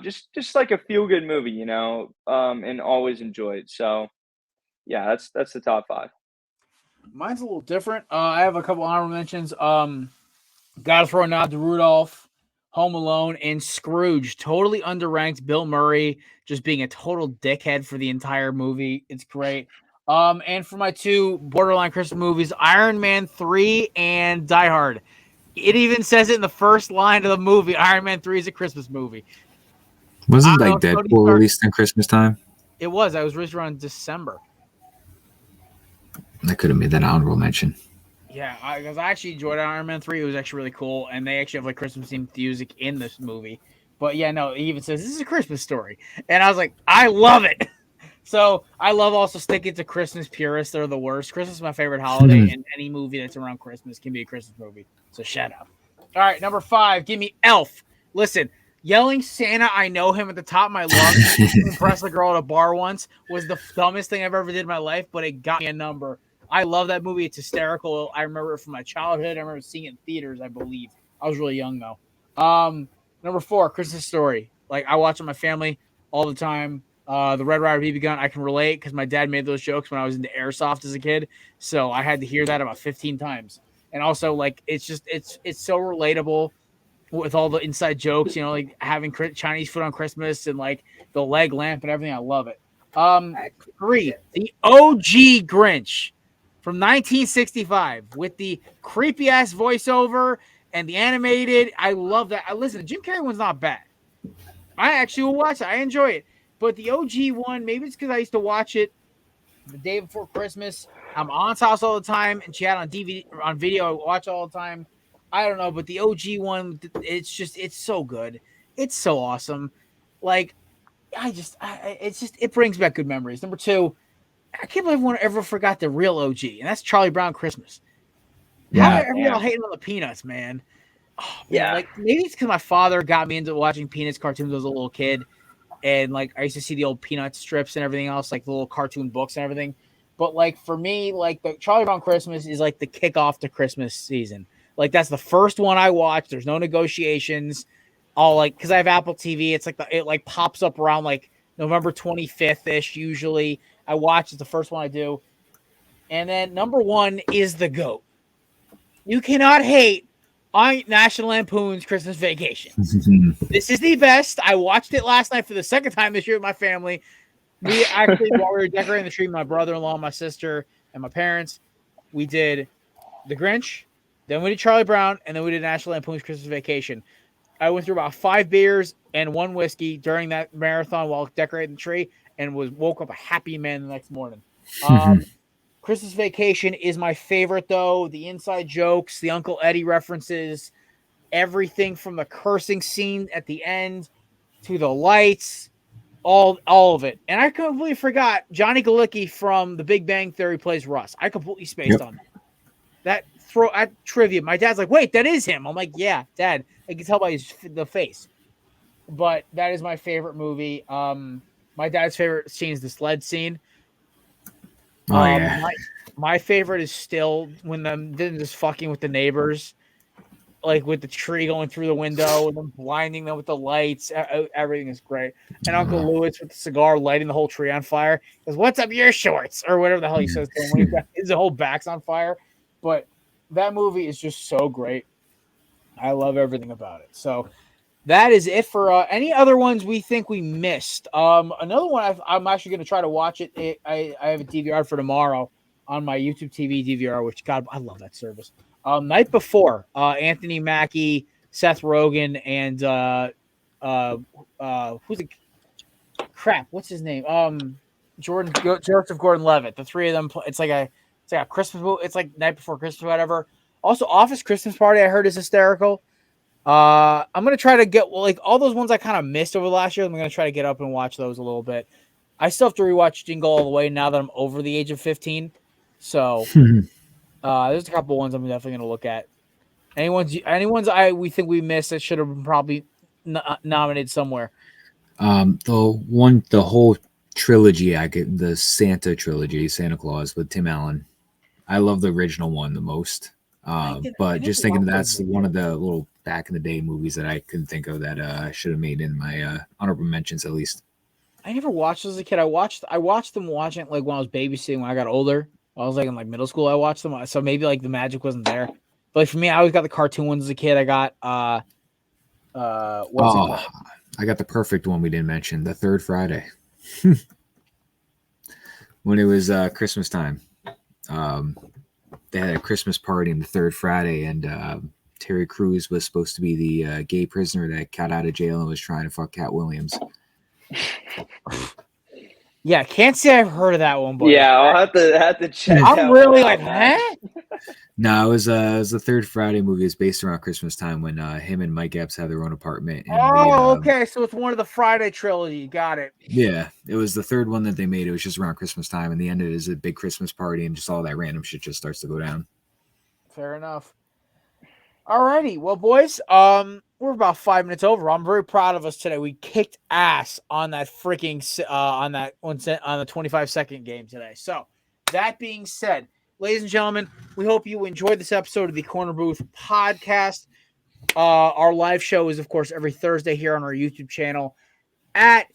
Just like a feel-good movie, and always enjoy it. So, yeah, that's the top 5. Mine's a little different. I have a couple honorable mentions. Gotta throw a nod to Rudolph, Home Alone, and Scrooge. Totally underranked. Bill Murray just being a total dickhead for the entire movie. It's great. And for my 2 borderline Christmas movies, Iron Man 3 and Die Hard. It even says it in the first line of the movie. Iron Man 3 is a Christmas movie. Wasn't like Deadpool released in Christmas time? It was. I was released around December. I could have made that honorable mention. Yeah, because I actually enjoyed Iron Man 3. It was actually really cool, and they actually have like Christmas themed music in this movie. But yeah, no, it even says this is a Christmas story, and I was like, I love it. So I love also sticking to Christmas purists. They're the worst. Christmas is my favorite holiday, and any movie that's around Christmas can be a Christmas movie. So shut up. All right, number 5, give me Elf. Listen, yelling Santa, I know him at the top of my lungs to impress a girl at a bar once was the dumbest thing I've ever did in my life, but it got me a number. I love that movie. It's hysterical. I remember it from my childhood. I remember seeing it in theaters, I believe. I was really young, though. Number 4, Christmas Story. Like I watch it with my family all the time. The Red Ryder BB gun, I can relate because my dad made those jokes when I was into airsoft as a kid, so I had to hear that about 15 times. And also, like, it's so relatable with all the inside jokes, like having Chinese food on Christmas and like the leg lamp and everything. I love it. 3, the OG Grinch from 1965 with the creepy ass voiceover and the animated. I love that. Listen, the Jim Carrey one's not bad. I actually will watch it. I enjoy it. But the OG one, maybe it's because I used to watch it the day before Christmas. I'm aunt's house all the time, and she had on DVD, on video. I watch all the time. I don't know, but the OG one, it's so good. It's so awesome. Like, it brings back good memories. Number 2, I can't believe everyone ever forgot the real OG, and that's Charlie Brown Christmas. How are y'all hating on the Peanuts, man? Oh, man, Yeah. like maybe it's because my father got me into watching Peanuts cartoons when I was a little kid. And like I used to see the old Peanut strips and everything else, like the little cartoon books and everything. But like for me, like the Charlie Brown Christmas is like the kickoff to Christmas season. Like that's the first one I watch. There's no negotiations. All like because I have Apple TV, it's like it like pops up around like November 25th ish. Usually I watch. It's the first one I do. And then number 1 is the GOAT. You cannot hate on National Lampoon's Christmas Vacation. This is the best. I watched it last night for the second time this year with my family. We actually, while we were decorating the tree, my brother-in-law, my sister, and my parents, we did The Grinch, then we did Charlie Brown, and then we did National Lampoon's Christmas Vacation. I went through about 5 beers and 1 whiskey during that marathon while decorating the tree, and woke up a happy man the next morning. Christmas Vacation is my favorite, though. The inside jokes, the Uncle Eddie references, everything from the cursing scene at the end to the lights, all of it. And I completely forgot Johnny Galecki from The Big Bang Theory plays Russ. I completely spaced on that. That trivia. My dad's like, wait, that is him. I'm like, yeah, Dad. I can tell by the face. But that is my favorite movie. My dad's favorite scene is the sled scene. My favorite is still when them just fucking with the neighbors, like with the tree going through the window and then blinding them with the lights. Everything is great. And Uncle Lewis with the cigar lighting the whole tree on fire. Goes, "What's up your shorts?" Or whatever the hell he says to him when his whole back's on fire. But that movie is just so great. I love everything about it. So that is it for any other ones we think we missed. Another one I'm actually going to try to watch it. I have a DVR for tomorrow on my YouTube TV DVR, which God, I love that service. Night Before, Anthony Mackie, Seth Rogen, and who's the crap? What's his name? Joseph Gordon-Levitt. The 3 of them. It's like a Christmas movie. It's like Night Before Christmas, or whatever. Also, Office Christmas Party, I heard, is hysterical. I'm gonna try to get like all those ones I kind of missed over the last year. I'm gonna try to get up and watch those a little bit. I still have to rewatch Jingle All the Way now that I'm over the age of 15. So there's a couple ones I'm definitely gonna look at. Any ones we think we missed that should have been probably nominated somewhere. The whole trilogy, the Santa trilogy, Santa Claus with Tim Allen. I love the original one the most. But just thinking that's one of the little back in the day movies that I couldn't think of that I should have made in my honorable mentions at least. I never watched those as a kid. I watched them watching like when I was babysitting when I got older. I was like in like middle school. I watched them, so maybe like the magic wasn't there. But like, for me, I always got the cartoon ones as a kid. I got what's it called? I got the perfect one we didn't mention, the Third Friday. When it was Christmas time. They had a Christmas party on the Third Friday, and Terry Crews was supposed to be the gay prisoner that got out of jail and was trying to fuck Cat Williams. Yeah, can't say I've heard of that one, but Yeah, I'll have to check. I'm really like, huh? No, it was the Third Friday movie. It's based around Christmas time when him and Mike Epps have their own apartment. And okay, so it's one of the Friday trilogy. Got it. Yeah, it was the third one that they made. It was just around Christmas time, and the end of it is a big Christmas party, and just all that random shit just starts to go down. Fair enough. Alrighty, well, boys, we're about 5 minutes over. I'm very proud of us today. We kicked ass on that freaking on the 25-second game today. So, that being said, ladies and gentlemen, we hope you enjoyed this episode of the Corner Booth podcast. Our live show is, of course, every Thursday here on our YouTube channel at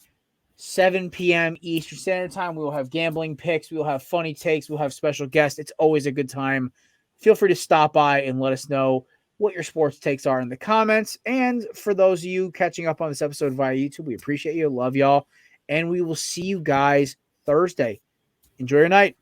7 p.m. Eastern Standard Time. We will have gambling picks. We will have funny takes. We'll have special guests. It's always a good time. Feel free to stop by and let us know what your sports takes are in the comments. And for those of you catching up on this episode via YouTube, we appreciate you. Love y'all. And we will see you guys Thursday. Enjoy your night.